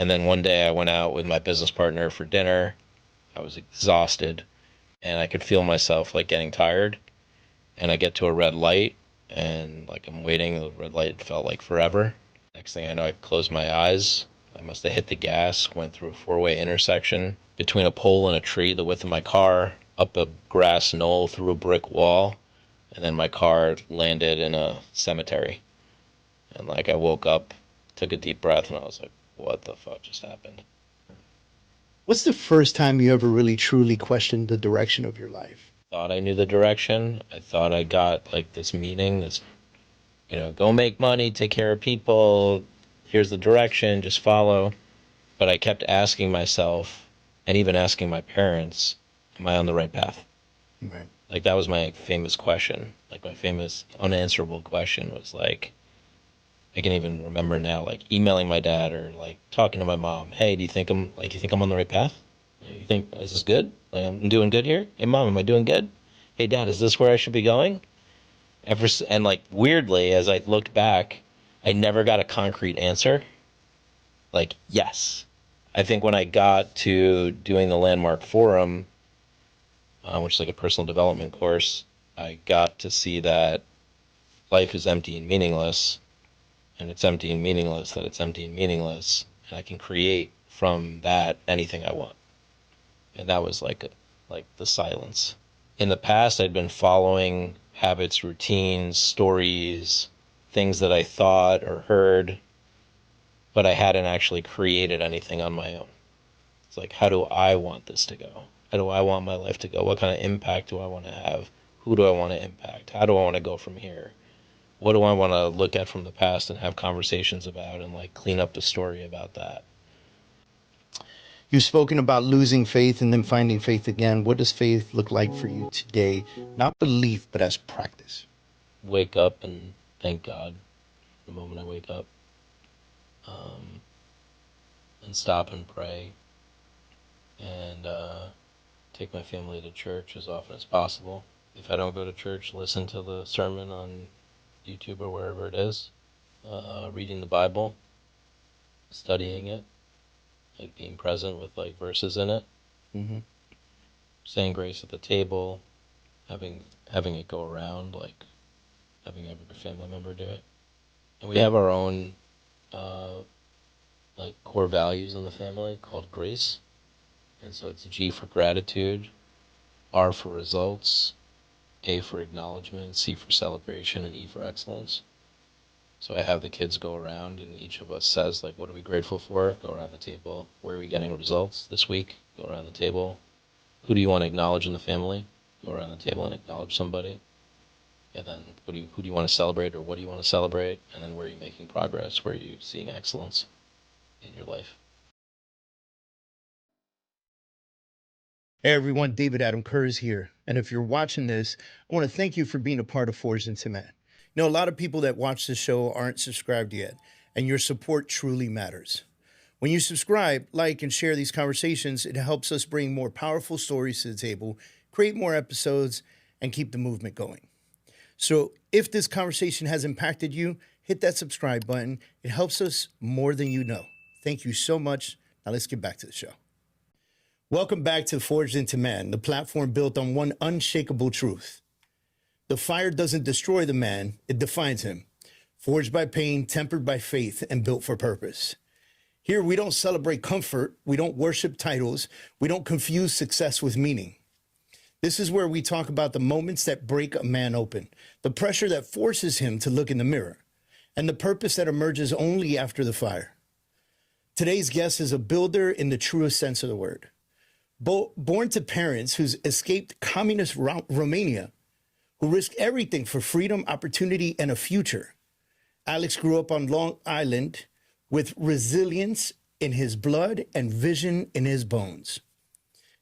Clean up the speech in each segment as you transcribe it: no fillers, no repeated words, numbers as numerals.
And then one day I went out with my business partner for dinner. I was exhausted and I could feel myself like getting tired. And I get to a red light and like I'm waiting. The red light felt like forever. Next thing I know, I closed my eyes. I must have hit the gas, went through a four-way intersection between a pole and a tree, the width of my car, up a grass knoll through a brick wall, and then my car landed in a cemetery. And like I woke up, took a deep breath, and I was like, what the fuck just happened? What's the first time you ever really truly questioned the direction of your life? Thought I knew the direction. I thought I got like this meaning, this, go make money, take care of people. Here's the direction, just follow. But I kept asking myself, and even asking my parents, am I on the right path? Right. Like that was my famous question. Like my famous unanswerable question was like, I can even remember now, like emailing my dad or like talking to my mom. Hey, do you think I'm on the right path? You think is this good? Like I'm doing good here? Hey, mom, am I doing good? Hey, dad, is this where I should be going? And like weirdly, as I looked back, I never got a concrete answer. Like yes, I think when I got to doing the Landmark Forum, which is like a personal development course, I got to see that life is empty and meaningless, and it's empty and meaningless, that it's empty and meaningless, and I can create from that anything I want. And that was like the silence. In the past, I'd been following habits, routines, stories, things that I thought or heard, but I hadn't actually created anything on my own. It's like, how do I want this to go? How do I want my life to go? What kind of impact do I want to have? Who do I want to impact? How do I want to go from here? What do I want to look at from the past and have conversations about and like clean up the story about that? You've spoken about losing faith and then finding faith again. What does faith look like for you today? Not belief, but as practice. Wake up and thank God the moment I wake up, um, and stop and pray and take my family to church as often as possible. If I don't go to church, listen to the sermon on YouTube or wherever it is, reading the Bible, studying it, like being present with like verses in it, Mm-hmm. saying grace at the table, having it go around, like having every family member do it. And we have our own like core values in the family called grace. And so it's G for gratitude, R for results, A for acknowledgement, C for celebration, and E for excellence. So I have the kids go around and each of us says, like, what are we grateful for? Go around the table. Where are we getting results this week? Go around the table. Who do you want to acknowledge in the family? Go around the table and acknowledge somebody. And then who do you want to celebrate or what do you want to celebrate? And then where are you making progress? Where are you seeing excellence in your life? Hey everyone, David Adam Kurz here. And if you're watching this, I want to thank you for being a part of Forged into Man. You know, a lot of people that watch this show aren't subscribed yet, and your support truly matters. When you subscribe, like, and share these conversations, it helps us bring more powerful stories to the table, create more episodes, and keep the movement going. So if this conversation has impacted you, hit that subscribe button. It helps us more than you know. Thank you so much. Now let's get back to the show. Welcome back to Forged into Man, the platform built on one unshakable truth. The fire doesn't destroy the man, it defines him. Forged by pain, tempered by faith, and built for purpose. Here, we don't celebrate comfort, we don't worship titles, we don't confuse success with meaning. This is where we talk about the moments that break a man open, the pressure that forces him to look in the mirror, and the purpose that emerges only after the fire. Today's guest is a builder in the truest sense of the word. Born to parents who's escaped communist Romania, who risked everything for freedom, opportunity, and a future, Alex grew up on Long Island with resilience in his blood and vision in his bones.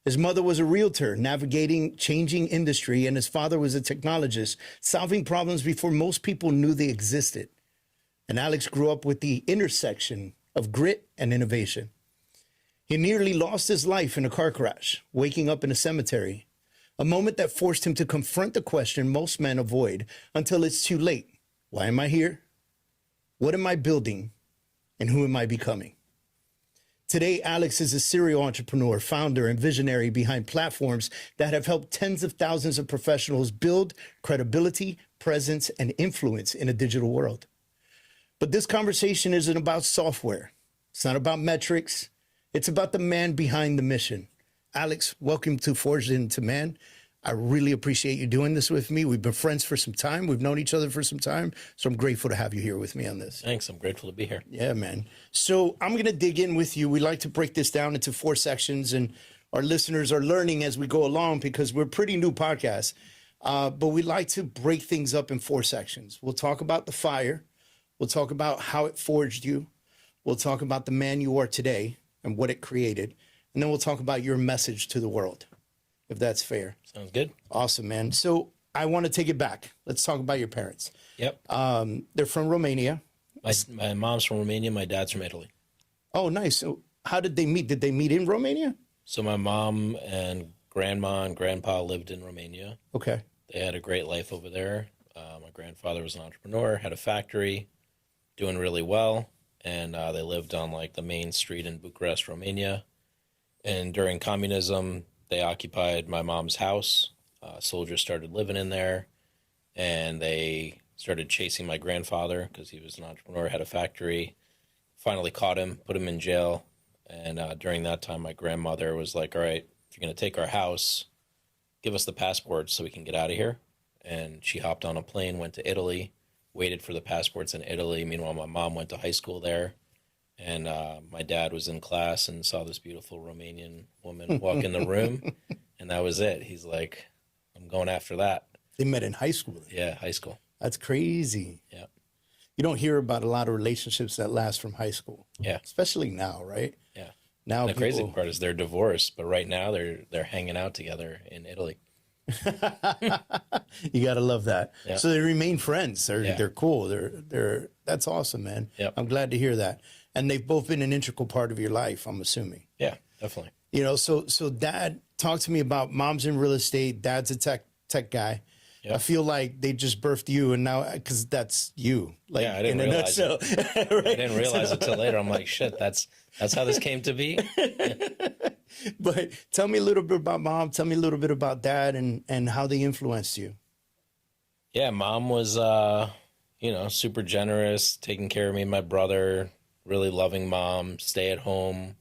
His mother was a realtor navigating changing industry, and his father was a technologist solving problems before most people knew they existed. And Alex grew up with the intersection of grit and innovation. He nearly lost his life in a car crash, waking up in a cemetery, a moment that forced him to confront the question most men avoid until it's too late. Why am I here? What am I building? And who am I becoming? Today, Alex is a serial entrepreneur, founder, and visionary behind platforms that have helped tens of thousands of professionals build credibility, presence, and influence in a digital world. But this conversation isn't about software. It's not about metrics. It's about the man behind the mission. Alex, welcome to Forged Into Man. I really appreciate you doing this with me. We've been friends for some time. We've known each other for some time. So I'm grateful to have you here with me on this. Thanks. I'm grateful to be here. Yeah, man. So I'm going to dig in with you. We like to break this down into 4 sections, and our listeners are learning as we go along because we're a pretty new podcast. But we like to break things up in 4 sections. We'll talk about the fire. We'll talk about how it forged you. We'll talk about the man you are today and what it created. And then we'll talk about your message to the world, if that's fair. Sounds good. Awesome, man. So I want to take it back. Let's talk about your parents. Yep. They're from Romania. My mom's from Romania. My dad's from Italy. Oh, nice. So how did they meet? Did they meet in Romania? So my mom and grandma and grandpa lived in Romania. Okay. They had a great life over there. My grandfather was an entrepreneur, had a factory, doing really well. And they lived on like the main street in Bucharest, Romania. And during communism, they occupied my mom's house. Soldiers started living in there, and they started chasing my grandfather because he was an entrepreneur, had a factory. Finally caught him, put him in jail. And during that time, my grandmother was like, all right, if you're going to take our house, give us the passports so we can get out of here. And she hopped on a plane, went to Italy, waited for the passports in Italy. Meanwhile, my mom went to high school there. And my dad was in class and saw this beautiful Romanian woman walk in the room. And that was it. He's like, I'm going after that. They met in high school. Yeah, high school. That's crazy. Yeah. You don't hear about a lot of relationships that last from high school. Yeah. Especially now, right? Yeah. Now And the crazy part is they're divorced, but right now they're hanging out together in Italy. You got to love that. Yeah. So they remain friends. Yeah. They're cool. They're that's awesome, man. Yep. I'm glad to hear that. And they've both been an integral part of your life, I'm assuming. Yeah, definitely. You know, so dad, talk to me about mom's in real estate, dad's a tech guy. Yep. I feel like they just birthed you, and now because that's you. Like, Yeah, I didn't in a realize nutshell. it. Right? I didn't realize it till later. I'm like, shit, that's how this came to be. But tell me a little bit about mom. Tell me a little bit about dad and how they influenced you. Yeah, mom was, super generous, taking care of me and my brother, really loving mom, stay at home,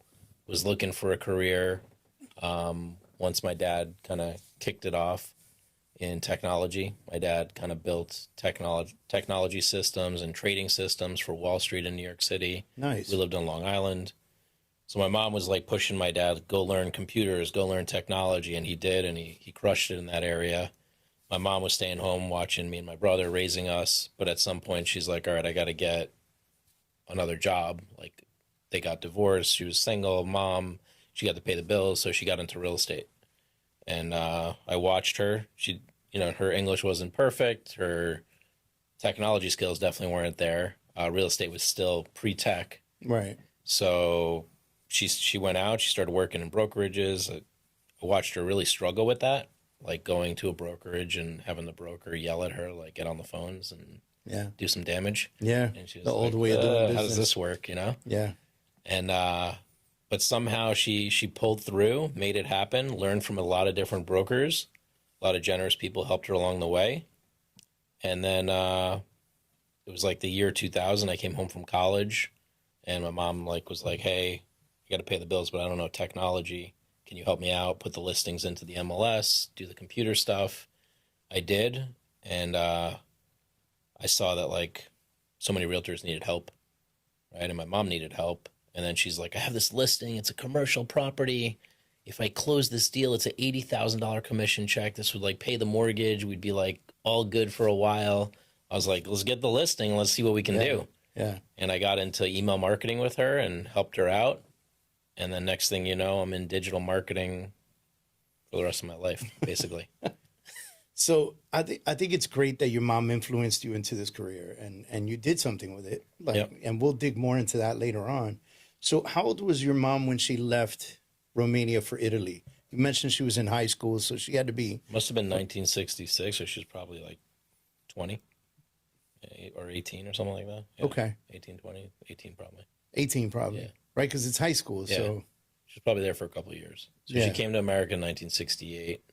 was looking for a career. Once my dad kind of kicked it off in technology, my dad kind of built technology systems and trading systems for Wall Street in New York City. Nice. We lived on Long Island. So my mom was like pushing my dad, go learn computers, go learn technology. And he did, and he crushed it in that area. My mom was staying home watching me and my brother, raising us. But at some point she's like, all right, I got to get another job. Like they got divorced. She was single mom. She got to pay the bills. So she got into real estate. And I watched her. She, her English wasn't perfect. Her technology skills definitely weren't there. Real estate was still pre-tech. Right. So she went out. She started working in brokerages. I watched her really struggle with that, like going to a brokerage and having the broker yell at her, like get on the phones and do some damage. Yeah. And she was the like, old way of doing business. how does this work? Yeah. And but somehow she pulled through, made it happen, learned from a lot of different brokers. A lot of generous people helped her along the way. And then it was like the year 2000. I came home from college, and my mom was like, "Hey, you got to pay the bills, but I don't know technology. Can you help me out? Put the listings into the MLS, do the computer stuff." I did, and I saw that so many realtors needed help, right? And my mom needed help. And then she's like, I have this listing. It's a commercial property. If I close this deal, it's an $80,000 commission check. This would pay the mortgage. We'd be all good for a while. I was like, let's get the listing. Let's see what we can do. Yeah. And I got into email marketing with her and helped her out. And then next thing you know, I'm in digital marketing for the rest of my life, basically. So I think it's great that your mom influenced you into this career and you did something with it. Yep. And we'll dig more into that later on. So how old was your mom when she left Romania for Italy? You mentioned she was in high school, so she had to be... Must have been 1966, or she's probably 20 or 18 or something like that. Yeah. Okay. 18, 20, 18 probably. 18 probably. Yeah. right? Because it's high school. Yeah. So She was probably there for a couple of years. So Yeah. she came to America in 1968.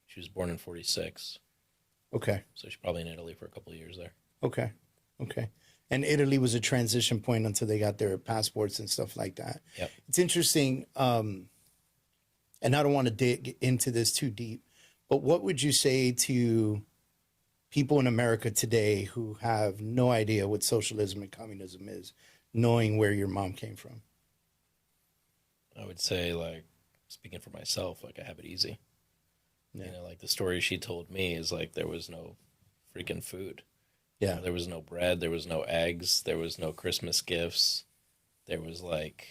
She was born in 46. okay, So she's probably in Italy for a couple of years there. okay, okay. And Italy was a transition point until they got their passports and stuff like that. Yep. It's interesting, and I don't want to dig into this too deep, but what would you say to people in America today who have no idea what socialism and communism is, knowing where your mom came from? I would say, like, speaking for myself, like, I have it easy. Yeah. You know, like, the story she told me is, like, there was no freaking food. Yeah. You know, there was no bread. There was no eggs. There was no Christmas gifts. There was, like,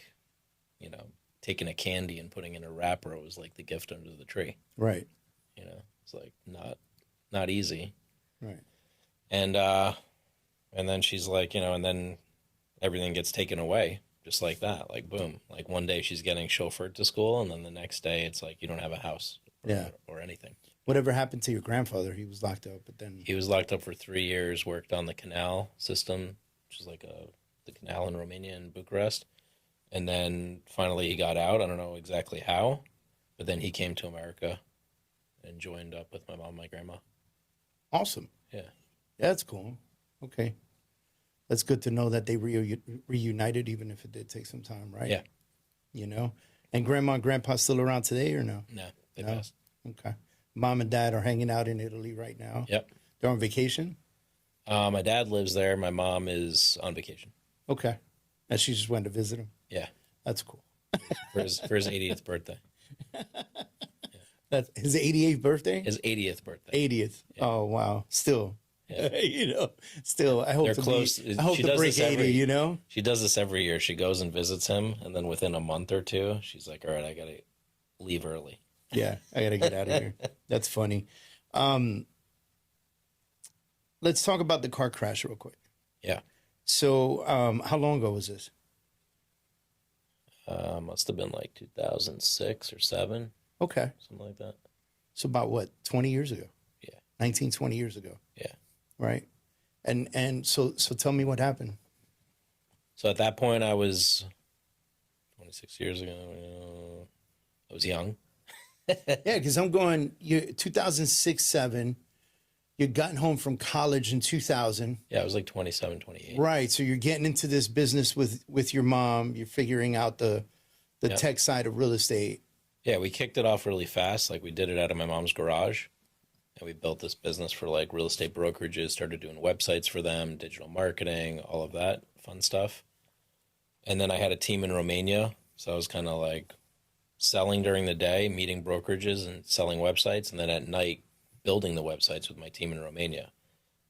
you know, taking a candy and putting in a wrapper was, like, the gift under the tree. Right. You know, it's, like, not easy. Right. And then she's like, you know, and then everything gets taken away just like that. Like, boom. Like, one day she's getting chauffeured to school, and then the next day it's like you don't have a house or anything. Whatever happened to your grandfather? He was locked up, but then He was locked up for 3 years, worked on the canal system, which is like the canal in Romania and Bucharest. And then finally he got out. I don't know exactly how, but then he came to America and joined up with my mom and my grandma. awesome. Yeah. Yeah, that's cool. Okay. That's good to know that they reunited, even if it did take some time, right? Yeah. You know? And grandma and grandpa still around today or no? No, they No? passed. Okay. Mom and dad are hanging out in Italy right now. Yep. They're on vacation? My dad lives there. My mom is on vacation. Okay. And she just went to visit him? Yeah. That's cool. For his 80th birthday. That's his 88th birthday? His 80th birthday. 80th. Yeah. Oh, wow. Still. Yeah. You know, still, I hope They're to close. I hope She to does break this 80, every- you know? She does this every year. She goes and visits him, and then within a month or two, she's like, all right, I got to leave early. Yeah, I got to get out of here. That's funny. Let's talk about the car crash real quick. Yeah. So, how long ago was this? Must have been like 2006 or 7, Okay. something like that. So about what, 20 years ago? Yeah. 19, 20 years ago. Yeah. Right. And so tell me what happened. So at that point, I was 26 years ago. I was young. Yeah, because I'm going, 2006, 7, you'd gotten home from college in 2000. Yeah, I was like 27, 28. Right. So you're getting into this business with your mom. You're figuring out the Yeah. tech side of real estate. Yeah, we kicked it off really fast. Like, we did it out of my mom's garage. And we built this business for, like, real estate brokerages, started doing websites for them, digital marketing, all of that fun stuff. And then I had a team in Romania. So I was kind of like selling during the day, meeting brokerages and selling websites. And then at night, building the websites with my team in Romania.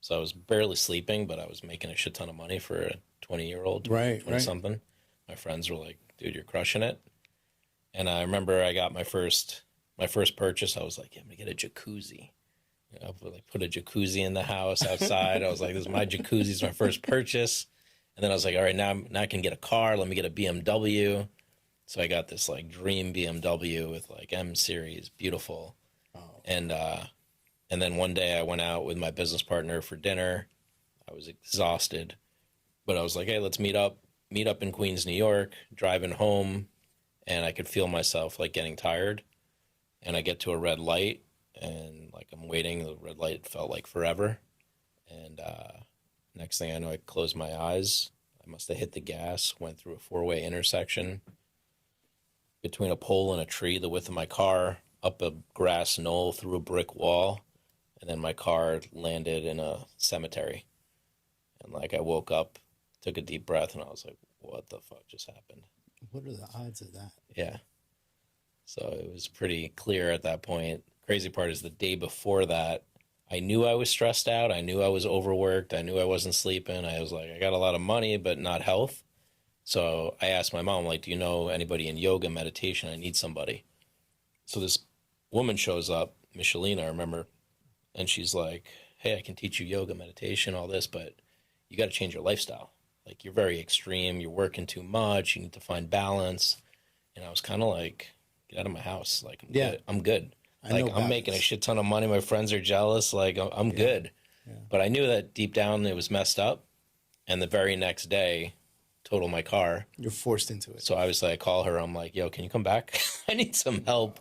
So I was barely sleeping, but I was making a shit ton of money for a 20-year-old, Right, 20 right. something. My friends were like, dude, you're crushing it. And I remember I got my first purchase. I was like, yeah, I'm gonna get a jacuzzi. You know, put a jacuzzi in the house outside. I was like, this is my jacuzzi. It's my first purchase. And then I was like, all right, now I can get a car. Let me get a BMW. So I got this like dream BMW with like M series, beautiful. Oh. And then one day I went out with my business partner for dinner. I was exhausted, but I was like, hey, let's meet up in Queens, New York, driving home. And I could feel myself like getting tired. And I get to a red light and like I'm waiting. The red light felt like forever. And next thing I know, I closed my eyes. I must have hit the gas, went through a 4-way intersection between a pole and a tree, the width of my car, up a grass knoll, through a brick wall. And then my car landed in a cemetery. And like I woke up, took a deep breath, and I was like, what the fuck just happened? What are the odds of that? Yeah. So it was pretty clear at that point. Crazy part is the day before that, I knew I was stressed out. I knew I was overworked. I knew I wasn't sleeping. I was like, I got a lot of money, but not health. So I asked my mom, like, do you know anybody in yoga, meditation? I need somebody. So this woman shows up, Michelina, I remember, and she's like, hey, I can teach you yoga, meditation, all this, but you got to change your lifestyle. Like, you're very extreme. You're working too much. You need to find balance. And I was kind of like, get out of my house. Like, I'm good. Like, I'm making a shit ton of money. My friends are jealous. Like, I'm good. Yeah. But I knew that deep down it was messed up. And the very next day, total my car. You're forced into it. So obviously I call her. I'm like, yo, can you come back? I need some help.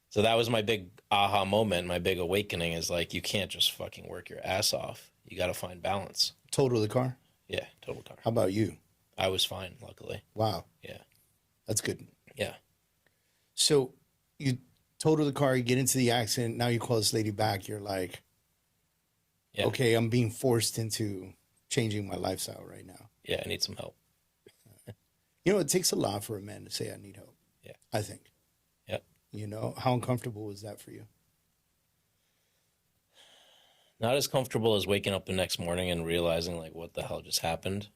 So that was my big aha moment. My big awakening is like, you can't just fucking work your ass off. You got to find balance. Total the car? Yeah, total car. How about you? I was fine, luckily. Wow. Yeah. That's good. Yeah. So you total the car, you get into the accident. Now you call this lady back. You're like, Yeah. okay, I'm being forced into changing my lifestyle right now. Yeah, I need some help. You know, it takes a lot for a man to say, I need help. Yeah. I think. Yeah. You know, how uncomfortable was that for you? Not as comfortable as waking up the next morning and realizing like what the hell just happened.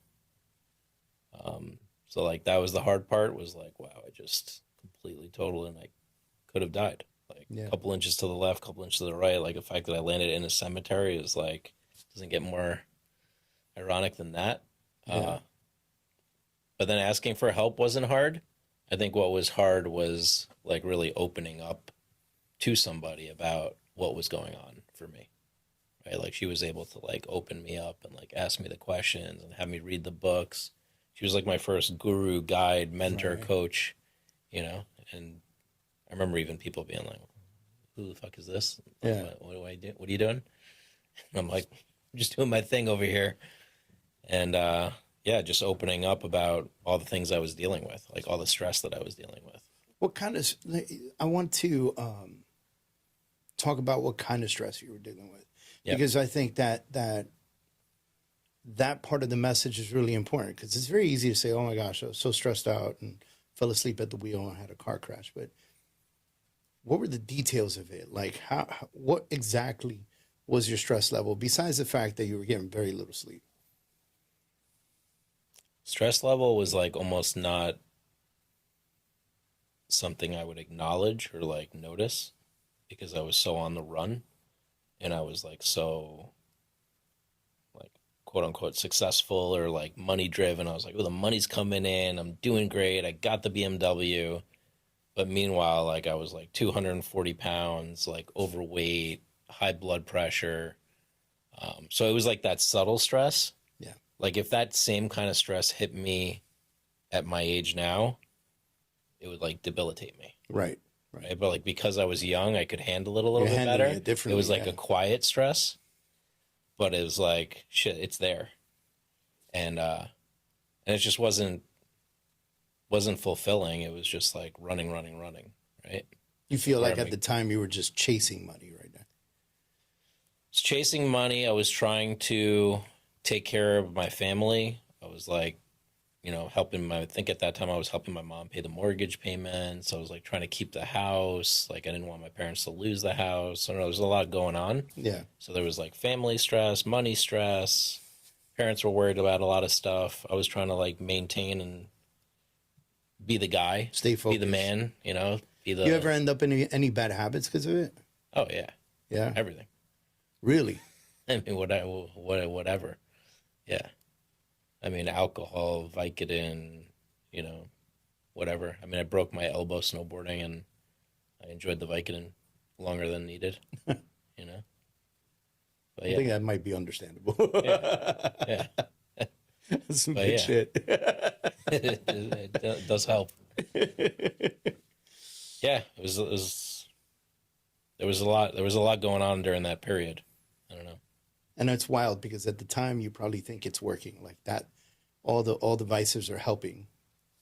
So like that was the hard part, was like, wow, I just completely total and I could have died. Like a couple inches to the left, couple inches to the right. Like the fact that I landed in a cemetery is like, doesn't get more ironic than that. Yeah. But then asking for help wasn't hard. I think what was hard was like really opening up to somebody about what was going on for me. Right? Like she was able to like open me up and like ask me the questions and have me read the books. She was like my first guru, guide, mentor, coach, you know? And I remember even people being like, who the fuck is this? Yeah. What do I do? What are you doing? And I'm like, I'm just doing my thing over here. And yeah, just opening up about all the things I was dealing with, like all the stress that I was dealing with. What kind of, I want to talk about what kind of stress you were dealing with. Yeah. Because I think that part of the message is really important, because it's very easy to say, oh my gosh, I was so stressed out and fell asleep at the wheel and had a car crash. But what were the details of it? Like what exactly was your stress level, besides the fact that you were getting very little sleep? Stress level was like almost not something I would acknowledge or like notice, because I was so on the run and I was like so like quote unquote successful or like money driven. I was like, oh, the money's coming in, I'm doing great, I got the BMW. But meanwhile, like I was like 240 pounds, like overweight, high blood pressure. So it was like that subtle stress. Yeah. Like if that same kind of stress hit me at my age now, it would like debilitate me. Right. Right. But like because I was young, I could handle it a little bit better. It was like a quiet stress, but it was like, shit, it's there. And it just wasn't fulfilling. It was just like running, right? You feel like at the time you were just chasing money right now? I was chasing money. I was trying to take care of my family. I was like, you know, I think at that time I was helping my mom pay the mortgage payments. I was like trying to keep the house. Like I didn't want my parents to lose the house. I don't know, there's a lot going on. Yeah. So there was like family stress, money stress. Parents were worried about a lot of stuff. I was trying to like maintain and be the guy, stay focused, be the man, you know, You ever end up in any bad habits because of it? Oh yeah. Yeah. Everything. Really? I mean, whatever. Yeah. I mean, alcohol, Vicodin, you know, whatever. I mean, I broke my elbow snowboarding and I enjoyed the Vicodin longer than needed, you know. But, yeah. I think that might be understandable. Yeah. That's some good shit. It does help. Yeah, it was there was a lot going on during that period. I don't know. And it's wild because at the time you probably think it's working, like that. All the vices are helping.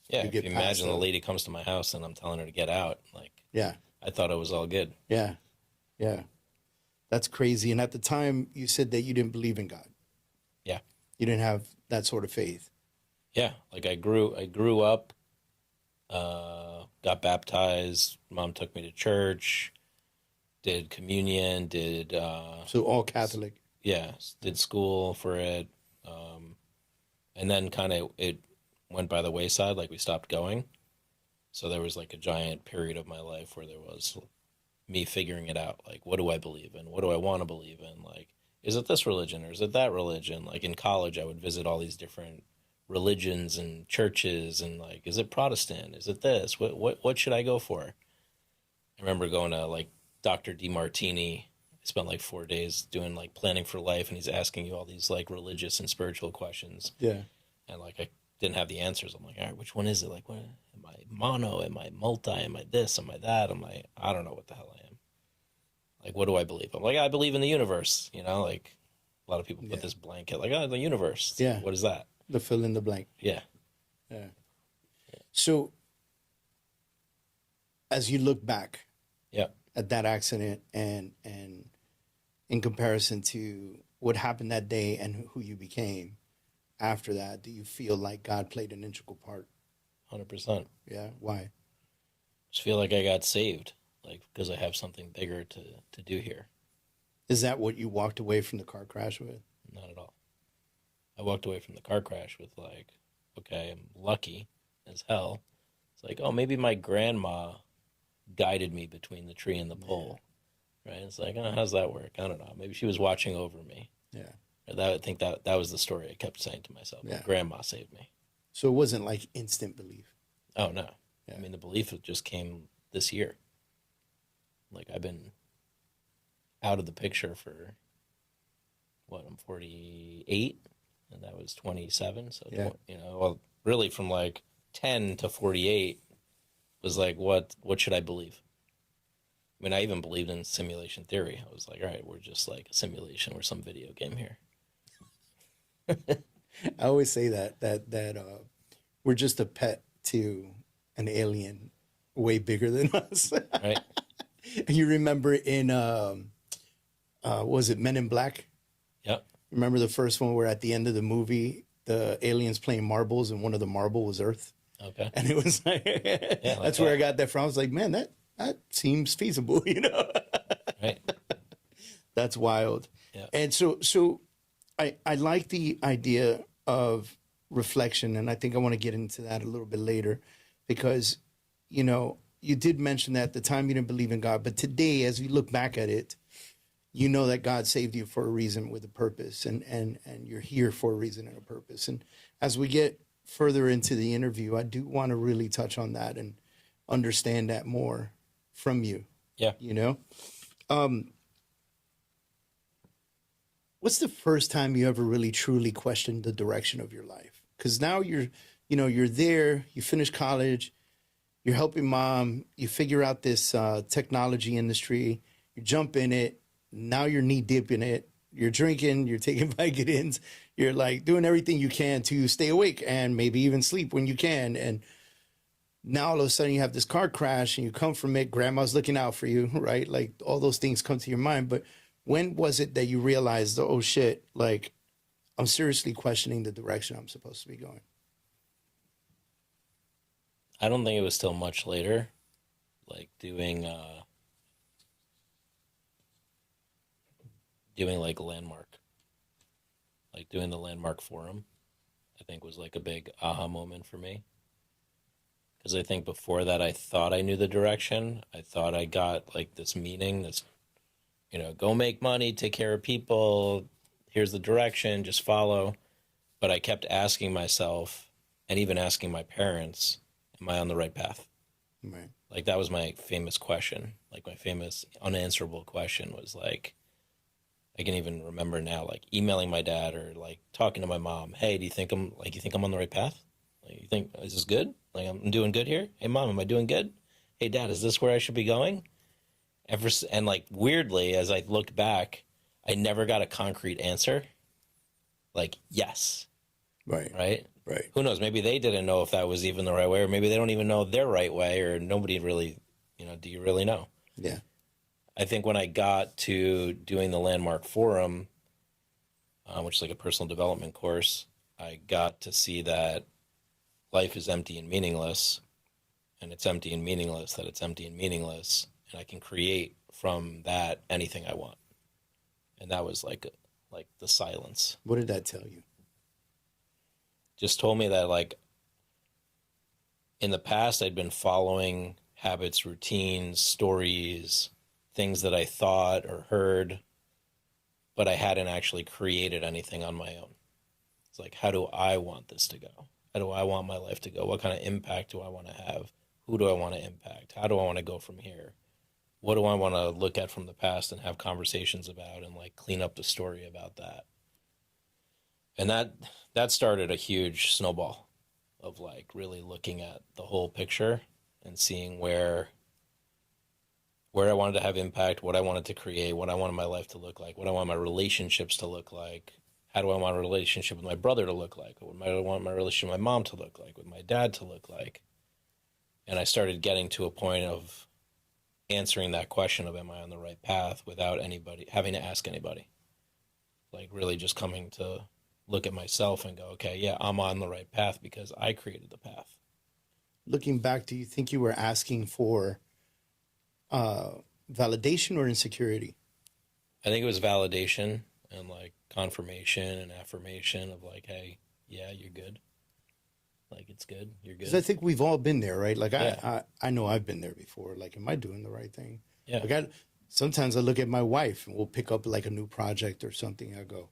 Yeah, if you imagine the lady comes to my house and I'm telling her to get out, like, yeah, I thought it was all good. Yeah, yeah, that's crazy. And at the time, you said that you didn't believe in God. Yeah, you didn't have that sort of faith. Yeah, like I grew up, got baptized. Mom took me to church, did communion, so all Catholic. Yeah, did school for it. And then kind of it went by the wayside, like we stopped going. So there was like a giant period of my life where there was me figuring it out. Like, what do I believe in? What do I want to believe in? Like, is it this religion or is it that religion? Like in college, I would visit all these different religions and churches and like, is it Protestant? Is it this? What should I go for? I remember going to like Dr. DeMartini. I spent like 4 days doing like planning for life, and he's asking you all these like religious and spiritual questions. Yeah. And like I didn't have the answers. I'm like, all right, which one is it? Like, what am I mono? Am I multi? Am I this? Am I that? I don't know what the hell I am. Like, what do I believe? I'm like, I believe in the universe. Like a lot of people put Yeah. this blanket, like, oh, the universe. It's Yeah. like, what is that? The fill in the blank. Yeah. Yeah. So as you look back Yeah. at that accident and in comparison to what happened that day and who you became after that, do you feel like God played an integral part? 100%. Yeah. Why? Just feel like I got saved, like, because I have something bigger to do here. Is that what you walked away from the car crash with? Not at all. I walked away from the car crash with, like, okay, I'm lucky as hell. It's like, oh, maybe my grandma guided me between the tree and the pole, right? It's like, oh, how's that work? I don't know. Maybe she was watching over me. Yeah. I think that was the story I kept saying to myself. Yeah. Like, grandma saved me. So it wasn't like instant belief. Oh, no. Yeah. I mean, the belief just came this year. Like, I've been out of the picture for, what, I'm 48, and that was 27. So, Yeah. well, really from like 10 to 48 was like, what should I believe? I mean, I even believed in simulation theory. I was like, all right, we're just like a simulation. We're some video game here. I always say that we're just a pet to an alien way bigger than us. Right? You remember in was it Men in Black? Yep. Remember the first one where at the end of the movie the aliens playing marbles and one of the marble was Earth, Okay. and it was like Yeah, that's where I got that from. I was like, man, that seems feasible, Right. That's wild. Yeah. And so I like the idea of reflection, and I think I want to get into that a little bit later, because you did mention that at the time you didn't believe in God, but today, as you look back at it, you know that God saved you for a reason with a purpose, and you're here for a reason and a purpose. And as we get further into the interview, I do want to really touch on that and understand that more from you. Yeah. What's the first time you ever really truly questioned the direction of your life? Because now you're there, you finish college, you're helping mom, you figure out this technology industry, you jump in it, now you're knee deep in it, you're drinking, you're taking Vicodins, you're like doing everything you can to stay awake and maybe even sleep when you can. And now all of a sudden you have this car crash and you come from it, grandma's looking out for you, right? Like all those things come to your mind. But when was it that you realized, oh shit, like I'm seriously questioning the direction I'm supposed to be going? I don't think it was till much later, like doing like Landmark, like doing the Landmark Forum, I think was like a big aha moment for me. Because I think before that, I thought I knew the direction. I thought I got like this meaning, this, go make money, take care of people. Here's the direction, just follow. But I kept asking myself, and even asking my parents, am I on the right path? Right. Like, that was my famous question. Like, my famous unanswerable question was like, I can even remember now, like emailing my dad or like talking to my mom. Hey, you think I'm on the right path? Like, you think, is this good? Like, I'm doing good here? Hey, mom, am I doing good? Hey, dad, is this where I should be going? And like, weirdly, as I looked back, I never got a concrete answer. Like, yes. Right. Right? Right. Who knows? Maybe they didn't know if that was even the right way, or maybe they don't even know their right way, or nobody really, do you really know? Yeah. I think when I got to doing the Landmark Forum, which is like a personal development course, I got to see that life is empty and meaningless, and it's empty and meaningless, that it's empty and meaningless, and I can create from that anything I want. And that was like the silence. What did that tell you? Just told me that, like, in the past, I'd been following habits, routines, stories, things that I thought or heard, but I hadn't actually created anything on my own. It's like, how do I want this to go? How do I want my life to go? What kind of impact do I want to have? Who do I want to impact? How do I want to go from here? What do I want to look at from the past and have conversations about and like clean up the story about that? And that started a huge snowball. of like really looking at the whole picture and seeing where I wanted to have impact, what I wanted to create, what I wanted my life to look like, what I want my relationships to look like. How do I want a relationship with my brother to look like? What do I want my relationship with my mom to look like? With my dad to look like? And I started getting to a point of answering that question of am I on the right path without anybody having to ask anybody. Like really just coming to look at myself and go, okay, yeah, I'm on the right path because I created the path. Looking back, do you think you were asking for validation or insecurity? I think it was validation and like confirmation and affirmation of like, hey, yeah, you're good. Like it's good. You're good. Because I think we've all been there, right? Like Yeah. I know I've been there before. Like, am I doing the right thing? Yeah. Like sometimes I look at my wife and we'll pick up like a new project or something. I go,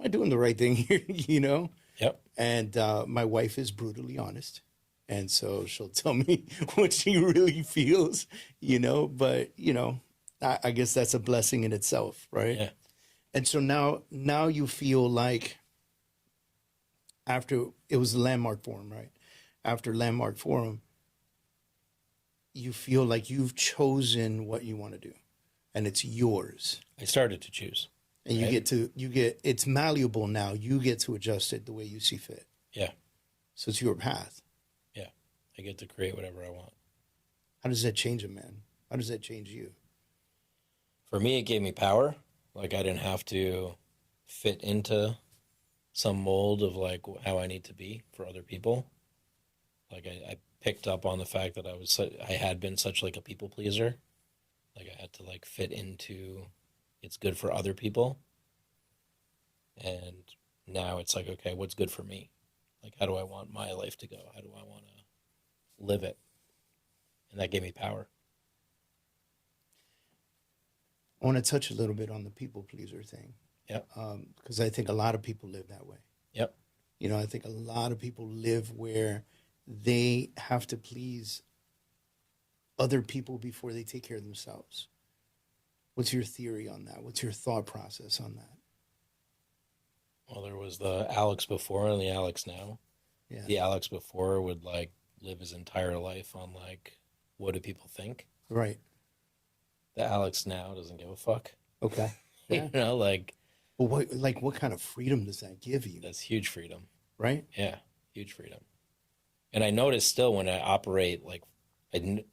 am I doing the right thing here? You know? Yep. And my wife is brutally honest. And so she'll tell me what she really feels, you know, but you know, I guess that's a blessing in itself, right? Yeah. And so now you feel like after it was the Landmark Forum, right? After Landmark Forum, you feel like you've chosen what you want to do and it's yours. I started to choose. And you right? it's malleable now. You get to adjust it the way you see fit. Yeah. So it's your path. Yeah. I get to create whatever I want. How does that change a man? How does that change you? For me, it gave me power. Like I didn't have to fit into some mold of like how I need to be for other people. Like I picked up on the fact that I had been such like a people pleaser. Like I had to like fit into it's good for other people. And now it's like, okay, what's good for me? Like how do I want my life to go? How do I want to live it? And that gave me power. I want to touch a little bit on the people pleaser thing. Yep. Because I think a lot of people live that way. Yep. You know, I think a lot of people live where they have to please other people before they take care of themselves. What's your theory on that? What's your thought process on that? Well, there was the Alex before and the Alex now. Yeah. The Alex before would like live his entire life on like, what do people think? Right. The Alex now doesn't give a fuck. Okay. Yeah. You know, like. Well, what kind of freedom does that give you? That's huge freedom. Right. Yeah, huge freedom. And I notice still when I operate, like, I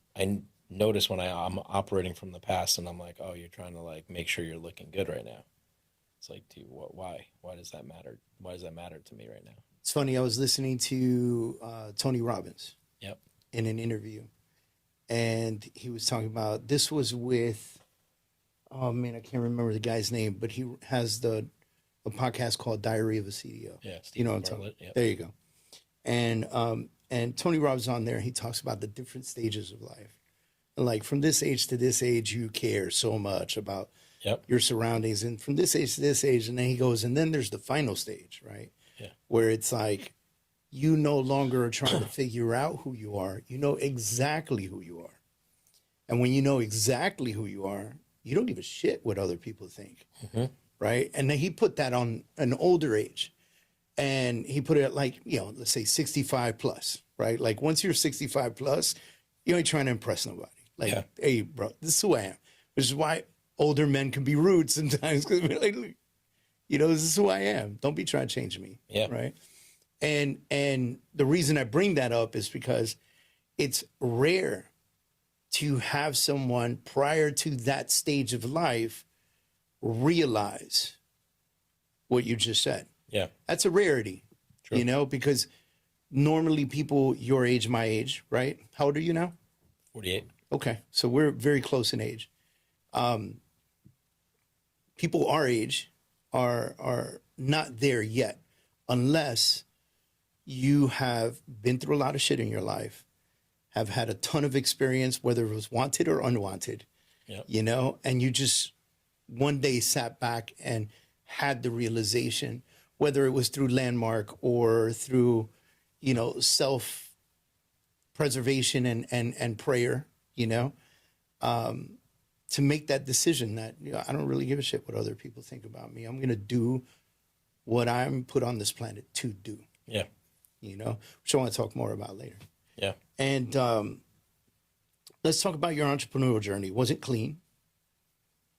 notice when I'm operating from the past and I'm like, oh, you're trying to like make sure you're looking good right now. It's like, dude, why? Why does that matter? Why does that matter to me right now? It's funny. I was listening to Tony Robbins. Yep. In an interview, and he was talking about this was with, oh man, I can't remember the guy's name, but he has a podcast called Diary of a CEO. Yeah, Steve you know what I'm talking. Yep. There you go. And Tony Robbins on there. He talks about the different stages of life. Like from this age to this age, you care so much about your surroundings, and from this age to this age, and then he goes, and then there's the final stage, right? Yeah. Where it's like you no longer are trying to figure out who you are. You know exactly who you are, and when you know exactly who you are, you don't give a shit what other people think, right? And then he put that on an older age, and he put it at like, you know, let's say 65 plus, right? Like once you're 65 plus, you ain't trying to impress nobody. Like, hey, bro, this is who I am. Which is why older men can be rude sometimes because we're like, you know, this is who I am. Don't be trying to change me, right? And the reason I bring that up is because it's rare to have someone prior to that stage of life realize what you just said. Yeah. That's a rarity, you know, because normally people your age, my age, right? How old are you now? 48. Okay. So we're very close in age. People our age are not there yet unless you have been through a lot of shit in your life, have had a ton of experience, whether it was wanted or unwanted, you know, and you just one day sat back and had the realization, whether it was through Landmark or through, you know, self-preservation and prayer, you know, to make that decision that, you know, I don't really give a shit what other people think about me. I'm going to do what I'm put on this planet to do. Yeah. which I want to talk more about later. Yeah. And let's talk about your entrepreneurial journey. It wasn't clean.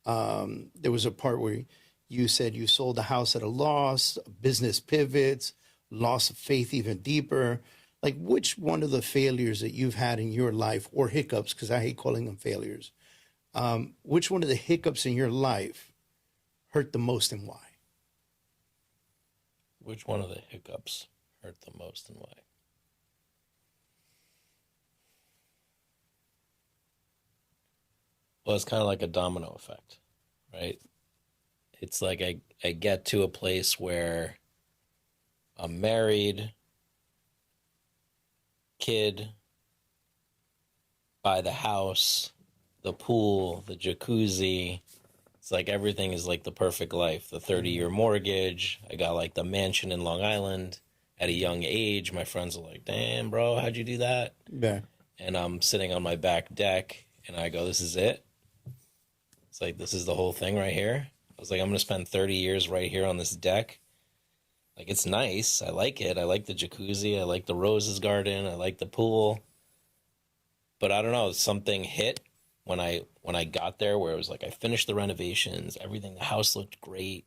There was a part where you said you sold the house at a loss, business pivots, loss of faith even deeper. Like, which one of the failures that you've had in your life, or hiccups, because I hate calling them failures, which one of the hiccups in your life hurt the most, and why? Which one of the hiccups hurt the most and why? Well, it's kind of like a domino effect, right? It's like I get to a place where I'm married, kid, buy the house, the pool, the jacuzzi. It's like everything is like the perfect life. The 30-year mortgage. I got like the mansion in Long Island at a young age. My friends are like, damn, bro, how'd you do that? Yeah. And I'm sitting on my back deck and I go, this is it. It's like, this is the whole thing right here. I was like, I'm going to spend 30 years right here on this deck. Like, it's nice. I like it. I like the jacuzzi. I like the roses garden. I like the pool. But I don't know, something hit when I got there where it was like I finished the renovations, everything, the house looked great.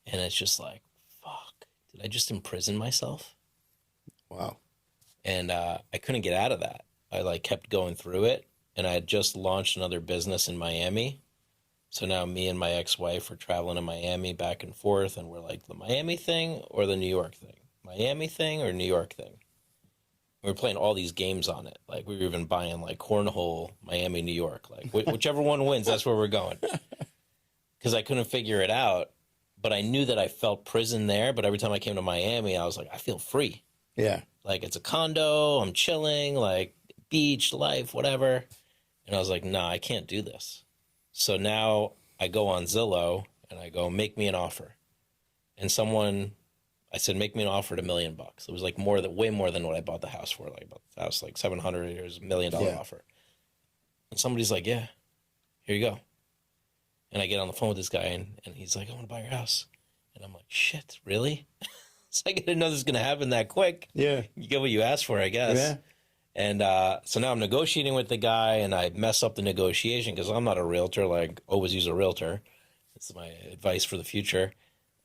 And it's just like, fuck, did I just imprison myself? Wow. And I couldn't get out of that. I like kept going through it. And I had just launched another business in Miami. So now me and my ex-wife are traveling to Miami back and forth. And we're like, the Miami thing or the New York thing? Miami thing or New York thing? We were playing all these games on it. Like, we were even buying like cornhole, Miami, New York. Like, whichever one wins, that's where we're going. Because I couldn't figure it out. But I knew that I felt prison there. But every time I came to Miami, I was like, I feel free. Yeah. Like, it's a condo. I'm chilling. Like, beach, life, whatever. And I was like, nah, I can't do this. So now I go on Zillow and I go, make me an offer. And I said, make me an offer at $1 million. It was like way more than what I bought the house for. Like, about the house, like 700, it was $1 million offer. And somebody's like, yeah, here you go. And I get on the phone with this guy and he's like, I want to buy your house. And I'm like, shit, really? So I didn't know this was going to happen that quick. Yeah. You get what you asked for, I guess. Yeah. And so now I'm negotiating with the guy, and I mess up the negotiation because I'm not a realtor. Like, always use a realtor. That's my advice for the future.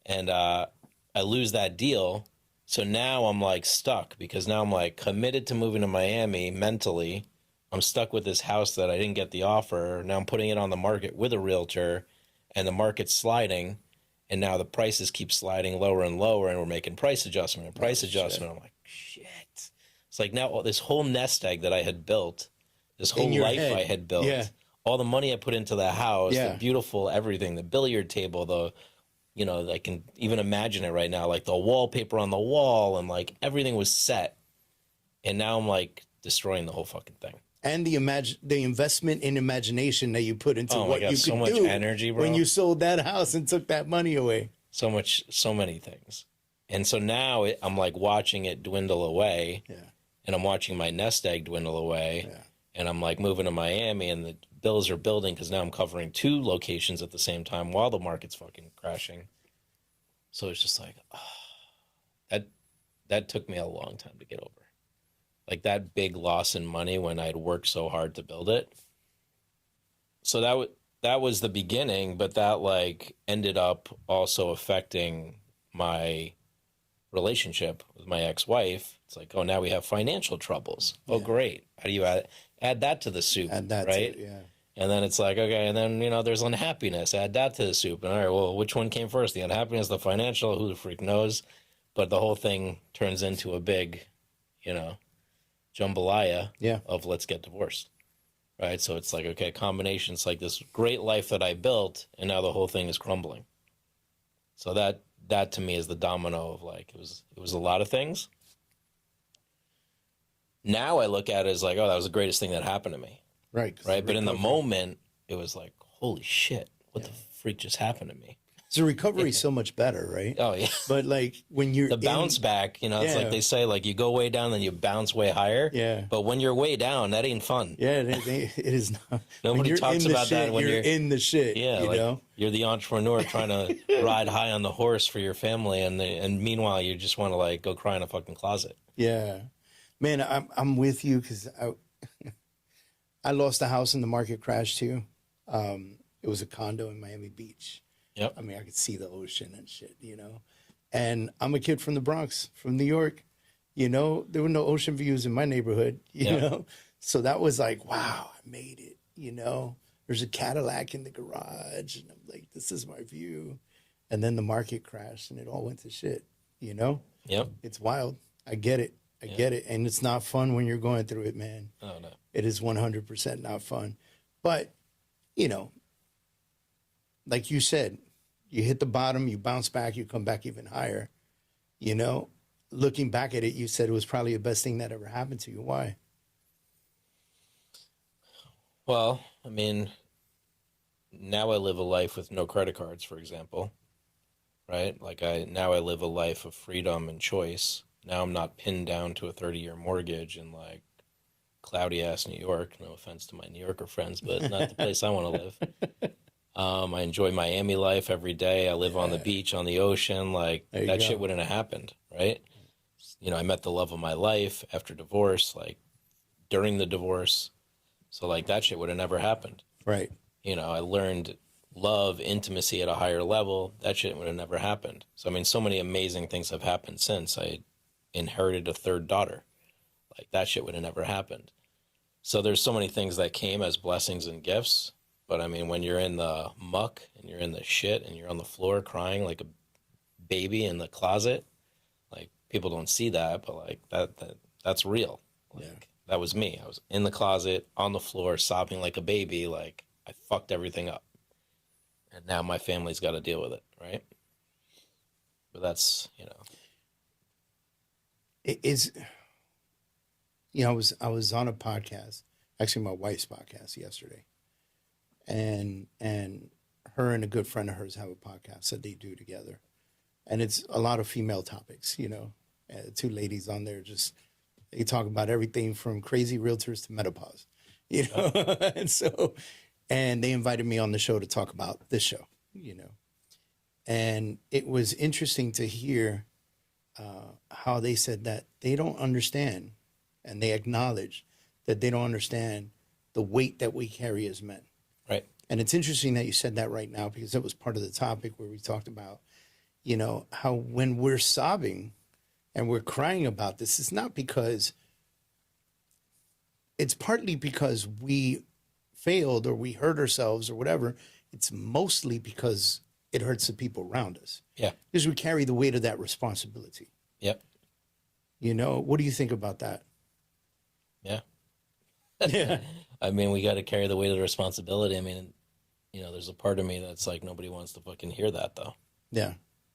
And I lose that deal. So now I'm like stuck because now I'm like committed to moving to Miami mentally. I'm stuck with this house that I didn't get the offer. Now I'm putting it on the market with a realtor, and the market's sliding. And now the prices keep sliding lower and lower, and we're making price adjustment and price adjustment. I'm like, shit. It's like now this whole nest egg that I had built, this whole life I had built, all the money I put into the house, the beautiful everything, the billiard table, I can even imagine it right now, like the wallpaper on the wall, and like everything was set. And now I'm like destroying the whole fucking thing. And the investment in imagination that you put into what you could so much do energy, bro. when you sold that house and took that money away. So many things. And so now I'm like watching it dwindle away. Yeah. And I'm watching my nest egg dwindle away. Yeah. And I'm like moving to Miami, and the bills are building because now I'm covering 2 locations at the same time while the market's fucking crashing. So it's just like, that took me a long time to get over. Like that big loss in money when I'd worked so hard to build it. So that was the beginning, but that like ended up also affecting my relationship with my ex-wife. It's like, oh, now we have financial troubles. Oh, great. How do you add that to the soup? Add that right? to it, yeah. And then it's like, okay, and then, there's unhappiness. Add that to the soup. And all right, well, which one came first? The unhappiness, the financial? Who the freak knows? But the whole thing turns into a big, jambalaya of let's get divorced. Right? So it's like, okay, combination. It's like this great life that I built, and now the whole thing is crumbling. So that to me is the domino of like, it was a lot of things. Now I look at it as like, oh, that was the greatest thing that happened to me. Right. Right. But in the moment, it was like, holy shit, what the freak just happened to me? So recovery is so much better, right? Oh yeah. But like when you're The bounce back, you know, it's like Yeah. they say, like you go way down, then you bounce way higher. Yeah. But when you're way down, that ain't fun. Yeah, it is not. When Nobody you're talks in the about shit, that when you're in the shit, yeah, you like know? you're the entrepreneur trying to ride high on the horse for your family, and meanwhile you just want to like go cry in a fucking closet. Yeah. Man, I'm with you because I lost a house in the market crash too. It was a condo in Miami Beach. Yep. I mean, I could see the ocean and shit, you know? And I'm a kid from the Bronx, from New York. You know, there were no ocean views in my neighborhood, you Yep. know? So that was like, wow, I made it, you know? There's a Cadillac in the garage. And I'm like, this is my view. And then the market crashed and it all went to shit, you know? Yep. It's wild. I get it. I get it. And it's not fun when you're going through it, man. Oh no. It is 100% not fun. But, you know, like you said, you hit the bottom, you bounce back, you come back even higher. You know, looking back at it, you said it was probably the best thing that ever happened to you. Why? Well, I mean, now I live a life with no credit cards, for example, right? Like now I live a life of freedom and choice. Now I'm not pinned down to a 30-year mortgage in like cloudy ass New York. No offense to my New Yorker friends, but not the place I want to live. I enjoy Miami life every day. I live on the beach, on the ocean. Like There you that go. shit wouldn't have happened, right? You know, I met the love of my life after divorce, like during the divorce. So like that shit would have never happened. Right. You know, I learned love, intimacy at a higher level. That shit would have never happened. So I mean, so many amazing things have happened since. I inherited a third daughter. Like that shit would have never happened. So there's so many things that came as blessings and gifts. But I mean, when you're in the muck and you're in the shit and you're on the floor crying like a baby in the closet, like people don't see that, but like that's real. Like Yeah. that was me. I was in the closet on the floor sobbing like a baby. Like I fucked everything up, and now my family's got to deal with it, right? But that's, you know, It is, you know, I was on a podcast, actually my wife's podcast yesterday. And her and a good friend of hers have a podcast that they do together. And it's a lot of female topics, you know. Two ladies on there just they talk about everything from crazy realtors to menopause, you know. And they invited me on the show to talk about this show, you know. And it was interesting to hear how they said that they don't understand, and they acknowledge that they don't understand the weight that we carry as men. right? And it's interesting that you said that right now, because that was part of the topic where we talked about, you know, how when we're sobbing and we're crying about this, it's partly because we failed or we hurt ourselves or whatever. It's mostly because it hurts the people around us. Yeah. Because we carry the weight of that responsibility. Yep. You know, what do you think about that? Yeah. Yeah. I mean, we got to carry the weight of the responsibility. I mean, you know, there's a part of me that's like, nobody wants to fucking hear that, though. Yeah.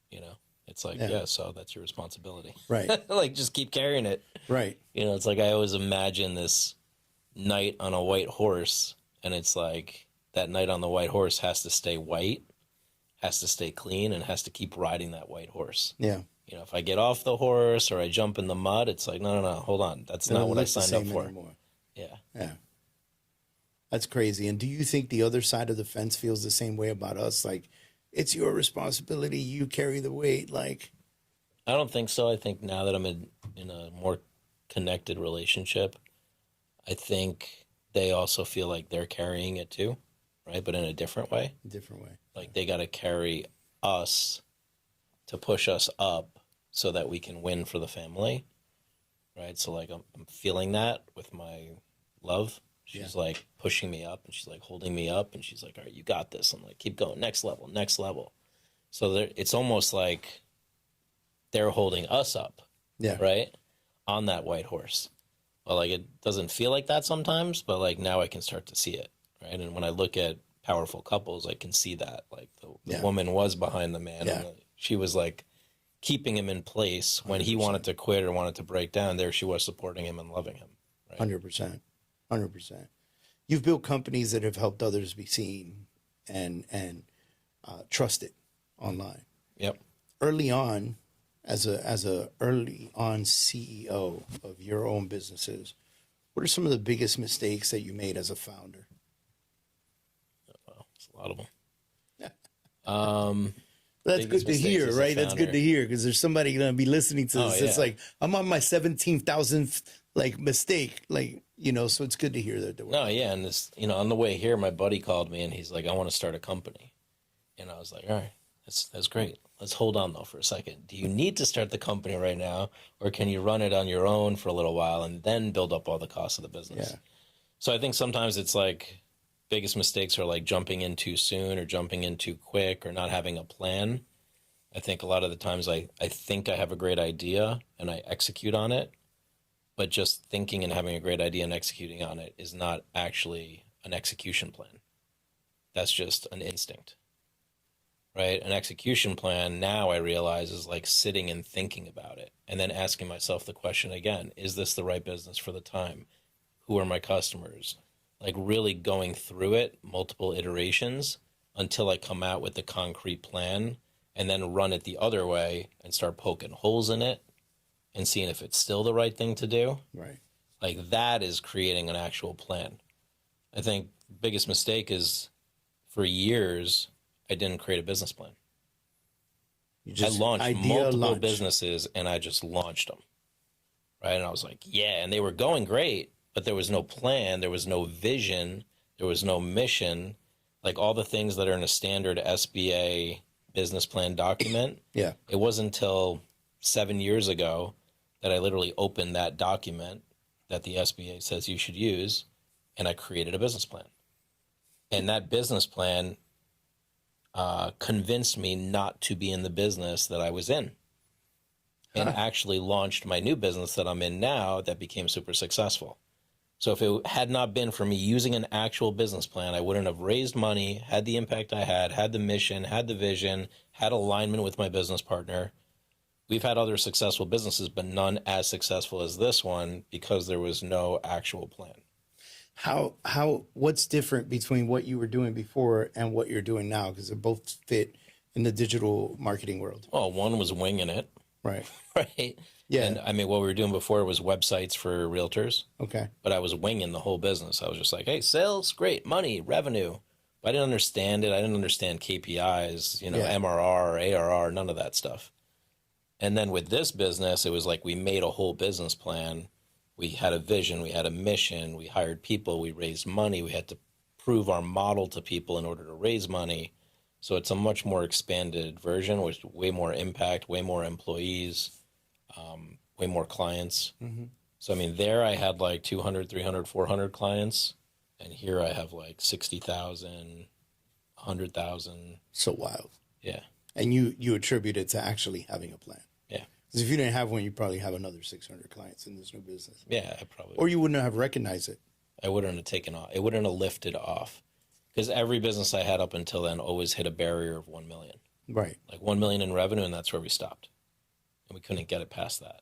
You know, it's like, Yeah. yeah, so that's your responsibility. Right. Like, just keep carrying it. Right. You know, it's like I always imagine this knight on a white horse, and it's like that knight on the white horse has to stay white, has to stay clean, and has to keep riding that white horse. Yeah. You know, if I get off the horse or I jump in the mud, it's like, no, hold on. That's not what I signed up for. Anymore. Yeah. Yeah. That's crazy. And do you think the other side of the fence feels the same way about us? Like, it's your responsibility. You carry the weight. Like, I don't think so. I think now that I'm in a more connected relationship, I think they also feel like they're carrying it too, right? But in a different way. different way. Like they got to carry us to push us up so that we can win for the family, right? So like I'm feeling that with my love. She's like pushing me up and she's like holding me up and she's like, all right, you got this. I'm like, keep going, next level, next level. So it's almost like they're holding us up, Yeah. right? On that white horse. Well, like it doesn't feel like that sometimes, but like now I can start to see it, right? And when I look at powerful couples, I can see that like the woman was behind the man. Yeah. And she was like keeping him in place when he wanted to quit or wanted to break down. There she was supporting him and loving him. Right? 100%. 100%. You've built companies that have helped others be seen and trusted online. Yep. Early on, as a early on CEO of your own businesses, what are some of the biggest mistakes that you made as a founder? Well, it's a lot of them. That's Biggest good to mistakes hear, as a right? That's good founder. to hear because there's somebody going to be listening to Oh this. It's yeah. like I'm on my 17,000th like mistake, like so it's good to hear that. No, yeah, and this, on the way here, my buddy called me and he's like, "I want to start a company," and I was like, "All right, that's great. Let's hold on though for a second. Do you need to start the company right now, or can you run it on your own for a little while and then build up all the costs of the business?" Yeah, So I think sometimes it's like biggest mistakes are like jumping in too soon or jumping in too quick or not having a plan. I think a lot of the times I think I have a great idea and I execute on it, but just thinking and having a great idea and executing on it is not actually an execution plan. That's just an instinct, right? An execution plan, now I realize, is like sitting and thinking about it and then asking myself the question again, is this the right business for the time? Who are my customers? Like really going through it, multiple iterations until I come out with the concrete plan and then run it the other way and start poking holes in it and seeing if it's still the right thing to do. right. Like that is creating an actual plan. I think the biggest mistake is for years, I didn't create a business plan. You I just launched idea multiple launch. businesses and I just launched them. Right. And I was like, yeah. And they were going great, but there was no plan. There was no vision. There was no mission. Like all the things that are in a standard SBA business plan document. Yeah, It wasn't until 7 years ago that I literally opened that document that the SBA says you should use, and I created a business plan. And that business plan convinced me not to be in the business that I was in, and actually launched my new business that I'm in now that became super successful. So if it had not been for me using an actual business plan, I wouldn't have raised money, had the impact I had the mission, had the vision, had alignment with my business partner. We've had other successful businesses, but none as successful as this one because there was no actual plan. what's different between what you were doing before and what you're doing now? Because they both fit in the digital marketing world, Well, one was winging it, right? right? Yeah. And I mean, what we were doing before was websites for realtors, Okay. but I was winging the whole business. I was just like, hey, sales, great, money, revenue. But I didn't understand it. I didn't understand KPIs, Yeah. MRR, ARR, none of that stuff. And then with this business, it was like we made a whole business plan. We had a vision, we had a mission, we hired people, we raised money, we had to prove our model to people in order to raise money. So it's a much more expanded version with way more impact, way more employees, way more clients. Mm-hmm. So, I mean, there I had like 200, 300, 400 clients. And here I have like 60,000, 100,000. So wild. Yeah. And you attribute it to actually having a plan. Yeah. Because if you didn't have one, you probably have another 600 clients in this new business. Yeah, I probably Or you wouldn't have recognized it. I wouldn't have taken off. It wouldn't have lifted off. Because every business I had up until then always hit a barrier of 1 million. Right. Like 1 million in revenue, and that's where we stopped. And we couldn't get it past that.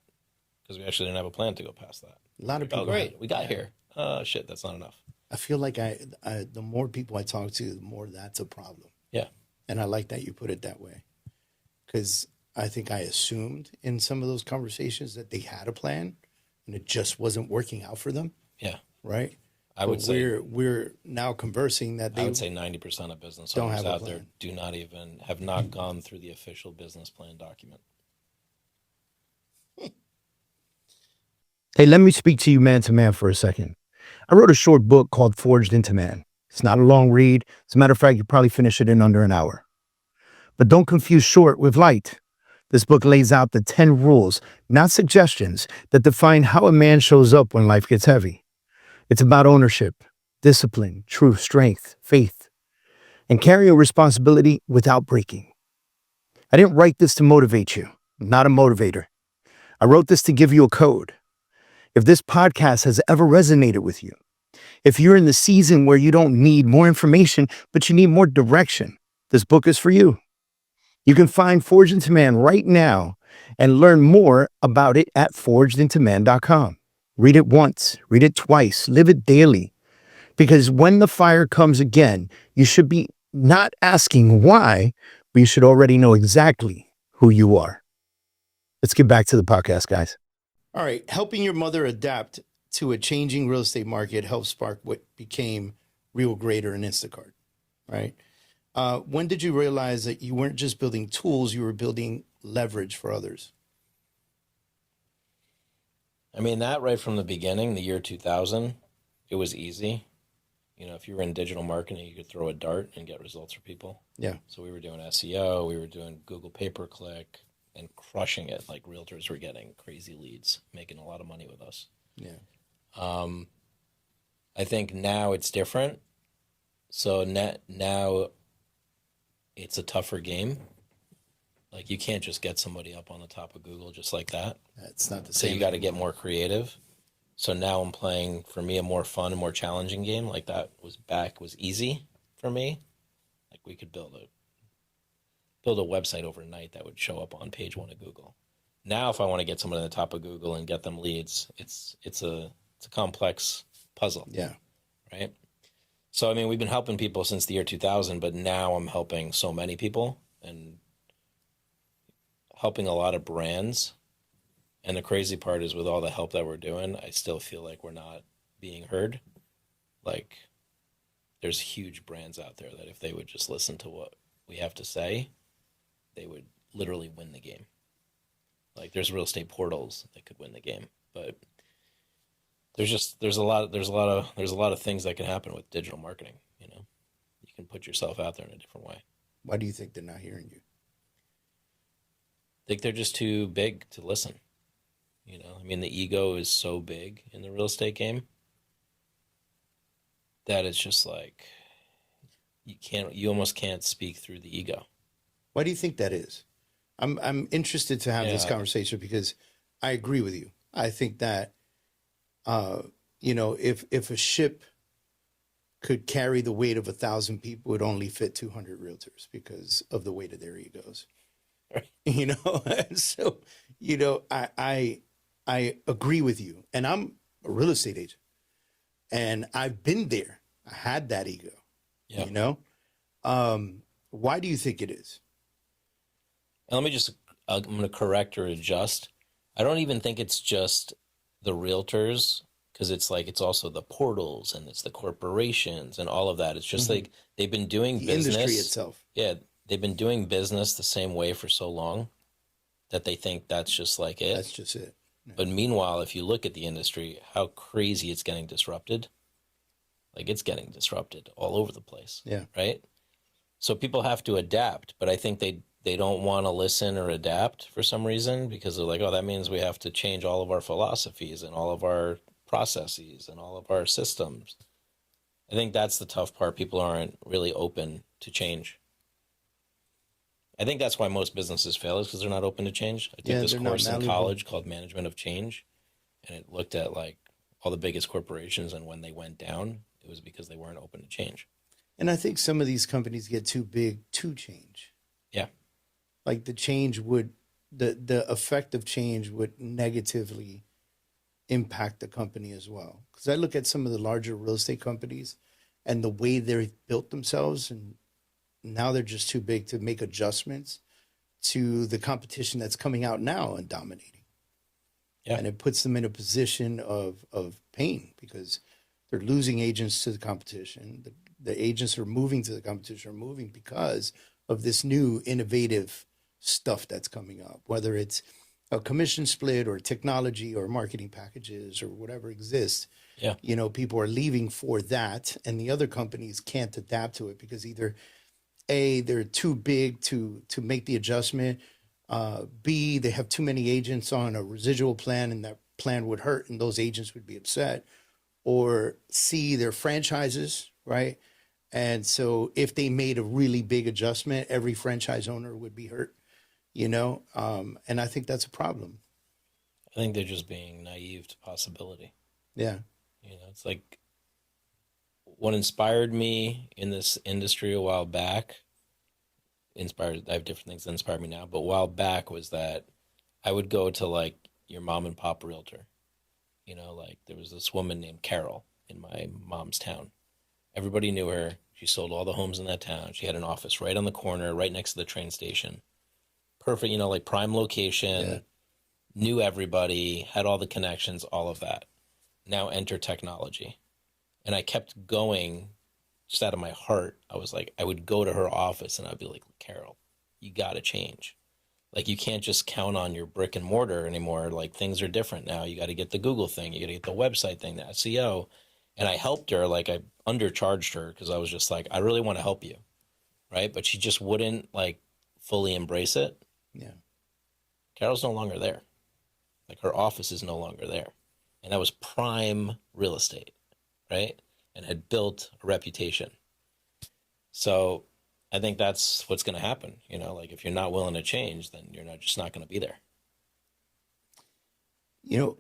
Because we actually didn't have a plan to go past that. A lot of people. Oh, great. We got here. Oh, shit, that's not enough. I feel like the more people I talk to, the more that's a problem. Yeah. And I like that you put it that way. Because I think I assumed in some of those conversations that they had a plan and it just wasn't working out for them. Yeah. Right. I would say we're now conversing that they I would say 90% of business don't owners have a out there plan. have not gone through the official business plan document. Hey, let me speak to you man to man for a second. I wrote a short book called Forged into Man. It's not a long read. As a matter of fact, you probably finish it in under an hour. But don't confuse short with light. This book lays out the 10 rules, not suggestions, that define how a man shows up when life gets heavy. It's about ownership, discipline, truth, strength, faith, and carrying responsibility without breaking. I didn't write this to motivate you. I'm not a motivator. I wrote this to give you a code. If this podcast has ever resonated with you, if you're in the season where you don't need more information, but you need more direction, this book is for you. You can find Forged into Man right now and learn more about it at forgedintoman.com. Read it once, read it twice, live it daily. Because when the fire comes again, you should be not asking why, but you should already know exactly who you are. Let's get back to the podcast, guys. All right. Helping your mother adapt to a changing real estate market helped spark what became Real Grader and Instacart, right? When did you realize that you weren't just building tools, you were building leverage for others? I mean, that right from the beginning, the year 2000, it was easy. You know, if you were in digital marketing, you could throw a dart and get results for people. Yeah. So we were doing SEO, we were doing Google pay-per-click and crushing it. Like realtors were getting crazy leads, making a lot of money with us. Yeah. I think now it's different. So now it's a tougher game. Like you can't just get somebody up on the top of Google just like that. It's not the So same. you got to get more creative. So now I'm playing, for me, a more fun and more challenging game. Like that was easy for me. Like we could build a website overnight that would show up on page 1 of Google. Now, if I want to get someone on the top of Google and get them leads, it's a complex puzzle. Yeah. Right. So I mean, we've been helping people since the year 2000, but now I'm helping so many people and helping a lot of brands. And the crazy part is with all the help that we're doing, I still feel like we're not being heard. Like there's huge brands out there that if they would just listen to what we have to say, they would literally win the game. Like there's real estate portals that could win the game, but there's a lot of things that can happen with digital marketing, you know. You can put yourself out there in a different way. Why do you think they're not hearing you? I think they're just too big to listen. You know, I mean, the ego is so big in the real estate game that it's just like you almost can't speak through the ego. Why do you think that is? I'm interested to have this conversation because I agree with you. I think that, you know, if a ship could carry the weight of 1,000 people, it would only fit 200 realtors because of the weight of their egos. Right. You know, so, you know, I agree with you. And I'm a real estate agent. And I've been there. I had that ego. Yeah. You know? Why do you think it is? And I'm going to correct or adjust. I don't even think it's just the realtors, because it's like it's also the portals and it's the corporations and all of that. It's just like they've been doing The business. industry itself. Yeah, they've been doing business the same way for so long that they think that's just like it. That's just it. Yeah. But meanwhile, if you look at the industry, how crazy it's getting disrupted. Like it's getting disrupted all over the place. Yeah. Right? So people have to adapt, but I think they don't want to listen or adapt for some reason because they're like, oh, that means we have to change all of our philosophies and all of our processes and all of our systems. I think that's the tough part. People aren't really open to change. I think that's why most businesses fail is because they're not open to change. I took this course in college called Management of Change, and it looked at like all the biggest corporations, and when they went down, it was because they weren't open to change. And I think some of these companies get too big to change. Yeah. Like the change would, the effect of change would negatively impact the company as well. Because I look at some of the larger real estate companies and the way they've built themselves, and now they're just too big to make adjustments to the competition that's coming out now and dominating. Yeah. And it puts them in a position of pain because they're losing agents to the competition. The agents who are moving to the competition are moving because of this new innovative stuff that's coming up, whether it's a commission split or technology or marketing packages or whatever exists. Yeah. You know, people are leaving for that, and the other companies can't adapt to it because either A, they're too big to make the adjustment. B, they have too many agents on a residual plan and that plan would hurt and those agents would be upset. Or C, they're franchises, right? And so if they made a really big adjustment, every franchise owner would be hurt, you know? And I think that's a problem. I think they're just being naive to possibility. Yeah. You know, it's like what inspired me in this industry a while back, I have different things that inspired me now, but a while back was that I would go to like your mom and pop realtor. You know, like there was this woman named Carol in my mom's town. Everybody knew her. She sold all the homes in that town. She had an office right on the corner, right next to the train station. Perfect, you know, like prime location, Yeah. knew everybody, had all the connections, all of that. Now enter technology. And I kept going just out of my heart. I was like, I would go to her office and I'd be like, Carol, you got to change. Like, you can't just count on your brick and mortar anymore. Like, things are different now. You got to get the Google thing. You got to get the website thing, the SEO. And I helped her. Like, I undercharged her because I was just like, I really want to help you. Right. But she just wouldn't like fully embrace it. Yeah. Carol's no longer there. Like, her office is no longer there. And that was prime real estate. Right. And had built a reputation. So I think that's what's going to happen. You know, like, if you're not willing to change, then you're not just not going to be there. You know,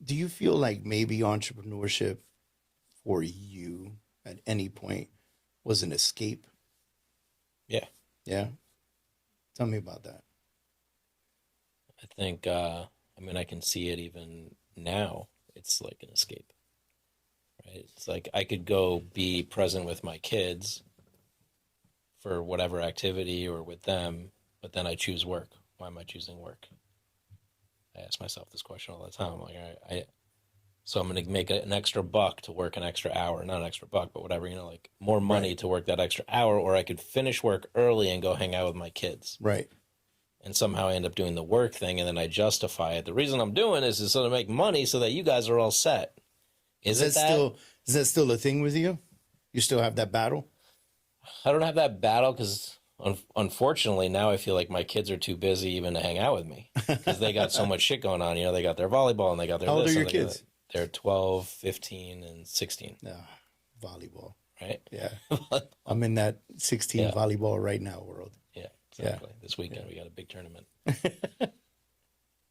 do you feel like maybe entrepreneurship for you at any point was an escape? Yeah. Yeah. Tell me about that. I think, I mean, I can see it even now. It's like an escape, right? It's like I could go be present with my kids for whatever activity or with them, but then I choose work. Why am I choosing work? I ask myself this question all the time. I'm like, so I'm going to make an extra buck to work an extra hour, not an extra buck, but whatever, you know, like more money Right. to work that extra hour, or I could finish work early and go hang out with my kids. Right. And somehow I end up doing the work thing, and then I justify it. The reason I'm doing this is so to make money so that you guys are all set. Is it that? Is that still a thing with you? You still have that battle? I don't have that battle because unfortunately now I feel like my kids are too busy even to hang out with me because they got so much shit going on. You know, they got their volleyball and they got their How old this are your and they got kids? that. They're 12, 15, and 16, Volleyball. right? Yeah. I'm in that 16 Yeah. volleyball right now world. Yeah, exactly. This weekend we got a big tournament.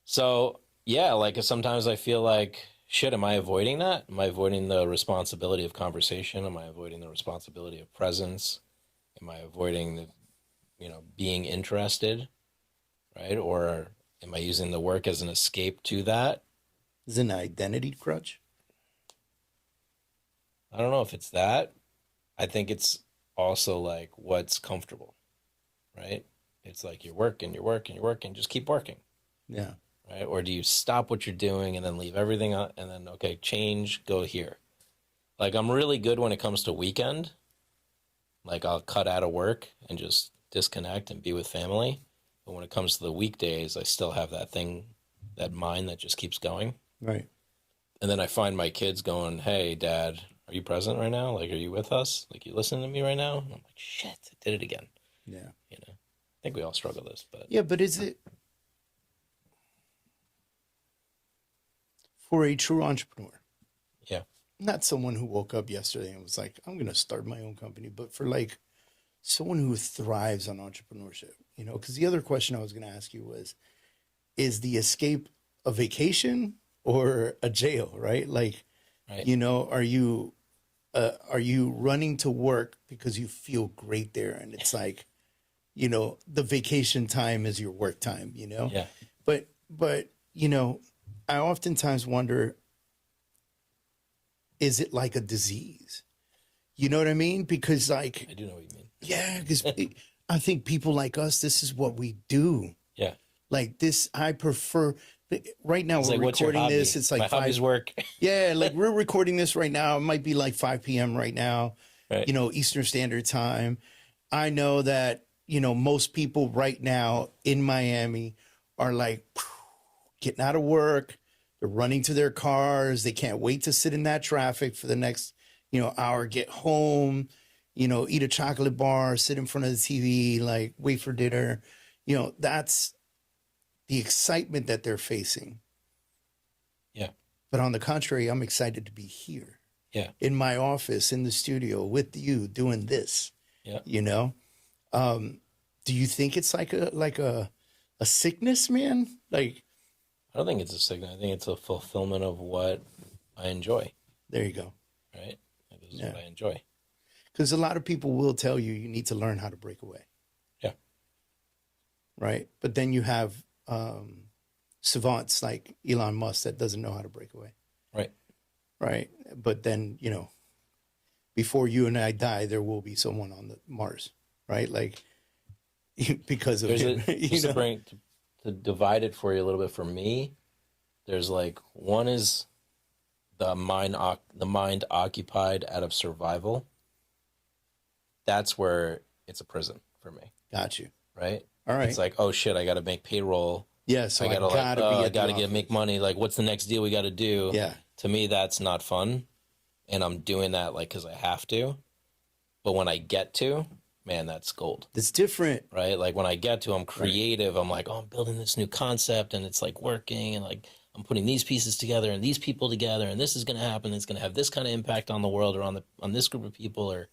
So, yeah, like sometimes I feel like, shit, am I avoiding that? Am I avoiding the responsibility of conversation? Am I avoiding the responsibility of presence? Am I avoiding the, you know, being interested, right? Or am I using the work as an escape to that? Is it an identity crutch? I don't know if it's that. I think it's also like what's comfortable, right? It's like you're working, you're working, you're working, just keep working, Yeah. right? Or do you stop what you're doing and then leave everything on and then, okay, change, go here. Like, I'm really good when it comes to weekend. Like, I'll cut out of work and just disconnect and be with family. But when it comes to the weekdays, I still have that thing, that mind that just keeps going. Right. And then I find my kids going, hey, Dad, are you present right now? Like, are you with us? Like, you listening to me right now? And I'm like, shit, I did it again. Yeah. You know, I think we all struggle with this, but Yeah, but is it for a true entrepreneur? yeah, Not someone who woke up yesterday and was like, I'm going to start my own company, but for like someone who thrives on entrepreneurship, you know, because the other question I was going to ask you was, is the escape a vacation or a jail, right? Like, right. you know, are you running to work because you feel great there? And it's like, you know, the vacation time is your work time, you know? Yeah. But, you know, I oftentimes wonder, is it like a disease? You know what I mean? Because like, I do know what you mean. yeah, because I think people like us, this is what we do. Yeah. Like this, I prefer. Right now, It's we're like, what's your recording hobby? this. It's like My hobbies work. Yeah, like we're recording this right now. It might be like 5 p.m. right now, Right. you know, Eastern Standard Time. I know that, you know, most people right now in Miami are like getting out of work. They're running to their cars. They can't wait to sit in that traffic for the next, you know, hour, get home, you know, eat a chocolate bar, sit in front of the TV, like wait for dinner. You know, that's the excitement that they're facing. Yeah. But on the contrary, I'm excited to be here. Yeah. In my office, in the studio with you doing this. Yeah. You know? Do you think it's like a sickness, man? Like, I don't think it's a signal. I think it's a fulfillment of what I enjoy. there you go. Right. Like, this is what I enjoy. Because a lot of people will tell you need to learn how to break away. Yeah. Right. But then you have savants like Elon Musk that doesn't know how to break away. Right. Right. But then, you know, before you and I die, there will be someone on the Mars, right? Like because of There's him, a just to bring to divide it for you a little bit. For me, there's like one is the mind occupied out of survival. That's where it's a prison for me. Got you. Right? All right. It's like, oh shit, I got to make payroll. Yeah, so I gotta I gotta make money. Like, what's the next deal we got to do? Yeah. To me, that's not fun, and I'm doing that like because I have to. But when I get to, man, that's gold. It's different, right? Like when I get to, I'm creative. Right. I'm like, oh, I'm building this new concept, and it's like working, and like I'm putting these pieces together and these people together, and this is going to happen. It's going to have this kind of impact on the world or on this group of people, or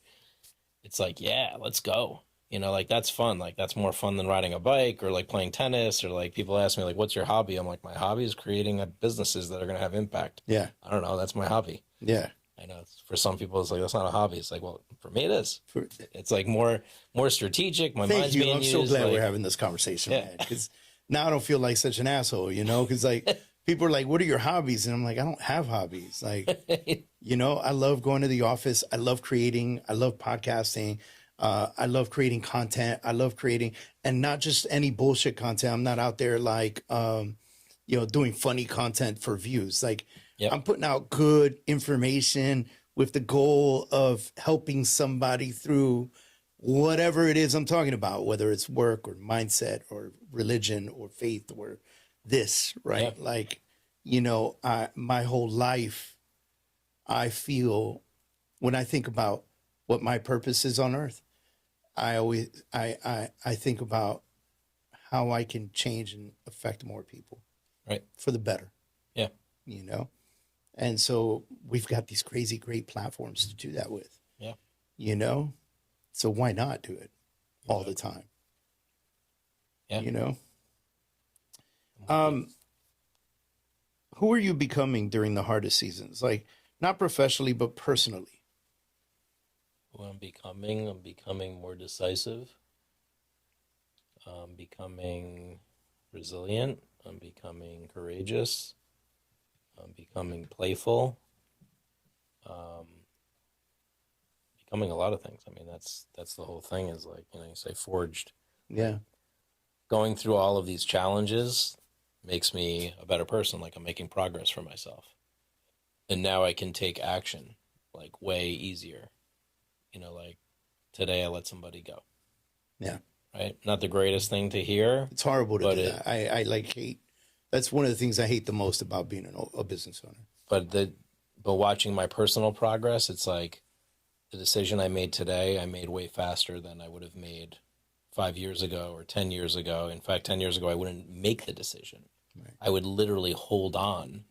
it's like, yeah, let's go. You know, like that's fun. Like that's more fun than riding a bike or like playing tennis or like people ask me like, what's your hobby? I'm like, my hobby is creating businesses that are going to have impact. Yeah. I don't know. That's my hobby. Yeah. I know for some people it's like, that's not a hobby. It's like, well, for me it is. It's like more strategic. My mind's being used. I'm so glad like, we're having this conversation, man. Because now I don't feel like such an asshole, you know, because like people are like, what are your hobbies? And I'm like, I don't have hobbies. Like, you know, I love going to the office. I love creating. I love podcasting. I love creating content. I love creating, and not just any bullshit content. I'm not out there like, you know, doing funny content for views. Like I'm putting out good information with the goal of helping somebody through whatever it is I'm talking about, whether it's work or mindset or religion or faith or this, right? Yeah. Like, you know, my whole life, I feel when I think about what my purpose is on earth, I think about how I can change and affect more people, right, for the better. Yeah, you know, and so we've got these crazy great platforms to do that with. Yeah, you know, so why not do it all the time? Yeah, you know. Who are you becoming during the hardest seasons? Like not professionally, but personally. What I'm becoming more decisive. I'm becoming resilient. I'm becoming courageous. I'm becoming playful. Becoming a lot of things. I mean, that's the whole thing is like, you know, you say forged. Yeah. Going through all of these challenges makes me a better person. Like I'm making progress for myself. And now I can take action like way easier. You know, like today I let somebody go. Yeah. Right? Not the greatest thing to hear. It's horrible to do that. I like hate. That's one of the things I hate the most about being a business owner. But watching my personal progress, it's like the decision I made today, I made way faster than I would have made 5 years ago or 10 years ago. In fact, 10 years ago, I wouldn't make the decision. Right. I would literally holding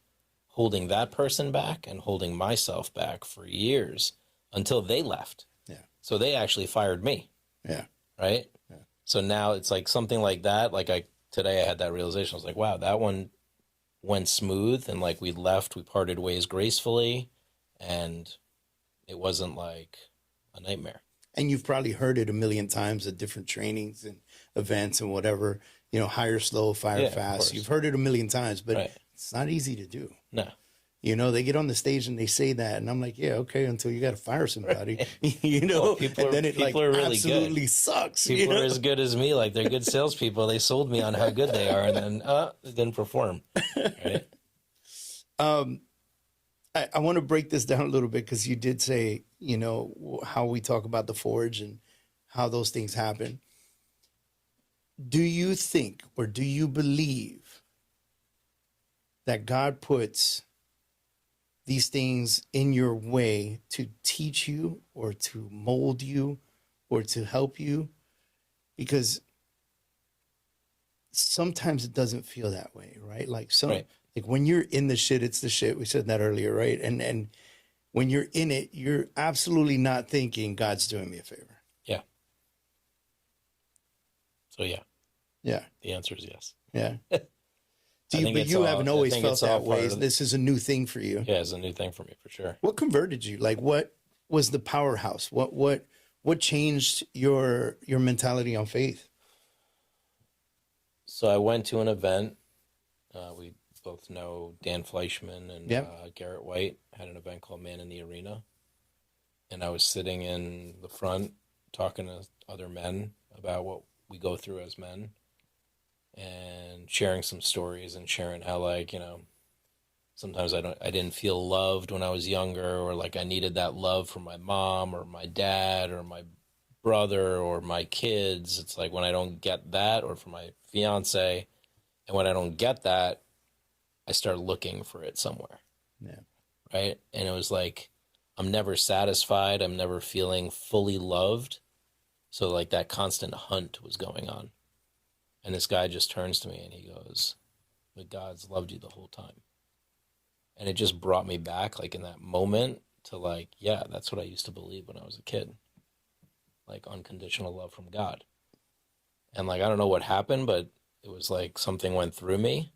that person back and holding myself back for years until they left. Yeah. So they actually fired me. Yeah. Right? Yeah. So now it's like something like that. Like today I had that realization. I was like, wow, that one went smooth and like we parted ways gracefully and it wasn't like a nightmare. And you've probably heard it a million times at different trainings and events and whatever, you know, hire slow, fire fast. You've heard it a million times, but it's not easy to do. No. You know, they get on the stage and they say that, and I'm like, yeah, okay, until you got to fire somebody, you know, and then it like really absolutely good. Sucks. People are as good as me, like they're good salespeople. They sold me on how good they are, and then they didn't perform. Right? I want to break this down a little bit because you did say, you know, how we talk about the forge and how those things happen. Do you think or do you believe that God puts these things in your way to teach you or to mold you or to help you? Because sometimes it doesn't feel that way, right? Like like when you're in the shit, it's the shit. We said that earlier, right? And when you're in it, you're absolutely not thinking God's doing me a favor. Yeah. So yeah. Yeah. The answer is yes. Yeah. But you haven't always felt that way. This is a new thing for you. Yeah, it's a new thing for me for sure. What converted you? Like, what was the powerhouse? What changed your mentality on faith? So I went to an event. We both know Dan Fleischman and Garrett White had an event called Man in the Arena. and I was sitting in the front talking to other men about what we go through as men and sharing some stories and sharing how, like, sometimes I didn't feel loved when I was younger, or like I needed that love from my mom or my dad or my brother or my kids. It's like when I don't get that, or from my fiance, and when I don't get that, I start looking for it somewhere, Yeah. right? And it was like I'm never satisfied. I'm never feeling fully loved. So like that constant hunt was going on. And this guy just turns to me and he goes, "But God's loved you the whole time." And it just brought me back, like in that moment, to like, yeah, that's what I used to believe when I was a kid, like unconditional love from God. And like I don't know what happened, but it was like something went through me,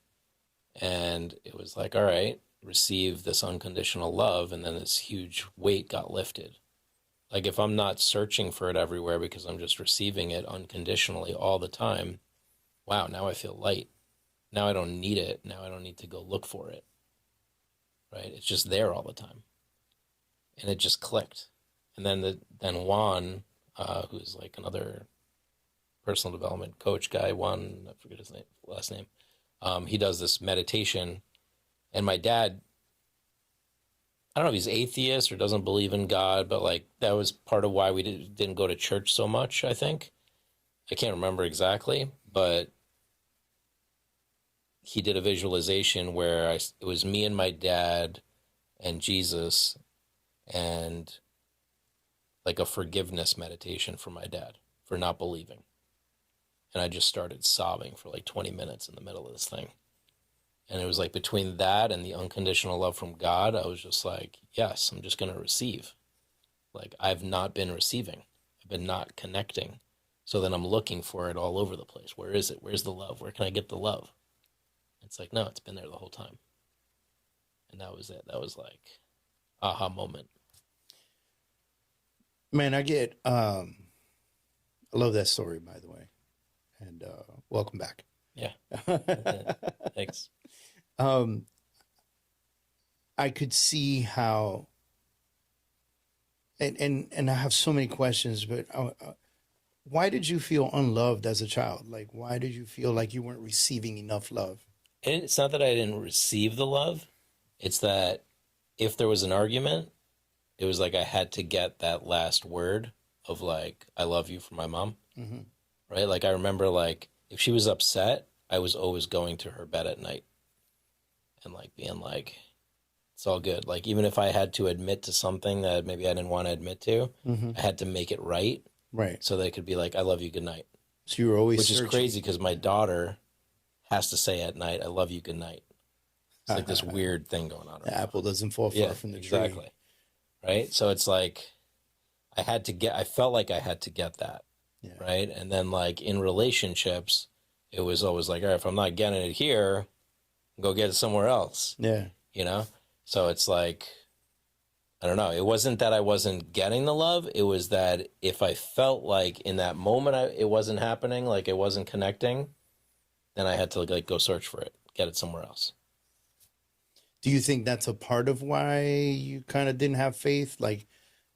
and it was like, all right, receive this unconditional love, and then this huge weight got lifted. Like if I'm not searching for it everywhere because I'm just receiving it unconditionally all the time, wow, now I feel light. Now I don't need it. Now I don't need to go look for it. Right? It's just there all the time. And it just clicked. And then Juan, who's like another personal development coach guy, Juan, I forget his last name. He does this meditation, and my dad, I don't know if he's atheist or doesn't believe in God, but like that was part of why we didn't go to church so much. I think I can't remember exactly, but he did a visualization where it was me and my dad and Jesus, and like a forgiveness meditation for my dad for not believing. And I just started sobbing for like 20 minutes in the middle of this thing. And it was like between that and the unconditional love from God, I was just like, yes, I'm just going to receive. Like I've not been receiving. I've been not connecting. So then I'm looking for it all over the place. Where is it? Where's the love? Where can I get the love? It's like, no, it's been there the whole time. And that was it. That was like aha moment. Man, I love that story, by the way. And welcome back. Yeah. Thanks. um, I could see how, and I have so many questions, but why did you feel unloved as a child? Like, why did you feel like you weren't receiving enough love? And it's not that I didn't receive the love. It's that if there was an argument, it was like I had to get that last word of like, I love you from my mom. Mm-hmm. Right? Like I remember like if she was upset, I was always going to her bed at night and like being like, it's all good. Like even if I had to admit to something that maybe I didn't want to admit to, Mm-hmm. I had to make it right Right. so they could be like, I love you, good night. So you were always Which is searching. crazy because my daughter has to say at night, I love you, good night. It's like this weird thing going on. The apple doesn't fall far from the tree. Exactly. Right. So it's like I felt like I had to get that. Yeah. Right. And then like in relationships, it was always like, all right, if I'm not getting it here, go get it somewhere else. Yeah. So it's like, I don't know. It wasn't that I wasn't getting the love. It was that if I felt like in that moment it wasn't happening, like it wasn't connecting, then I had to like go search for it, get it somewhere else. Do you think that's a part of why you kind of didn't have faith? Like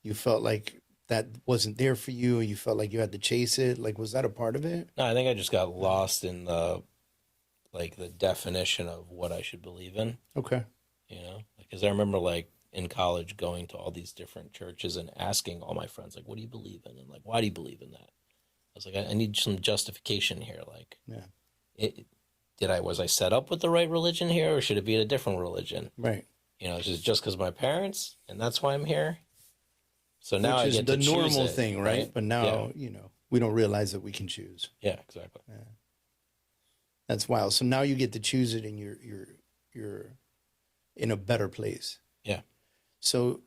you felt like that wasn't there for you, or you felt like you had to chase it? Like, was that a part of it? No, I think I just got lost in the definition of what I should believe in, Okay. because I remember like in college going to all these different churches and asking all my friends, like, what do you believe in? And like, why do you believe in that? I was like, I need some justification here. Like, Yeah. Was I set up with the right religion here, or should it be a different religion? Right. Is it just because my parents, and that's why I'm here? So now Which I is get the to choose normal it, thing, right? But now, Yeah. We don't realize that we can choose. Yeah, exactly. Yeah. That's wild. So now you get to choose it, and you're in a better place. Yeah. So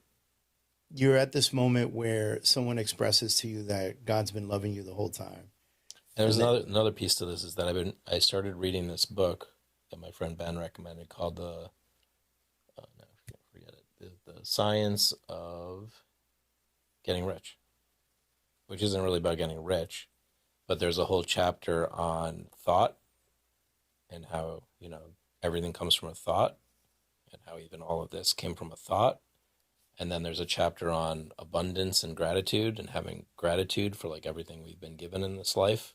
you're at this moment where someone expresses to you that God's been loving you the whole time. And there's another piece to this is that I started reading this book that my friend Ben recommended called no, forget it, the Science of Getting Rich, which isn't really about getting rich, but there's a whole chapter on thought and how, everything comes from a thought, and how even all of this came from a thought, And then there's a chapter on abundance and gratitude and having gratitude for like everything we've been given in this life.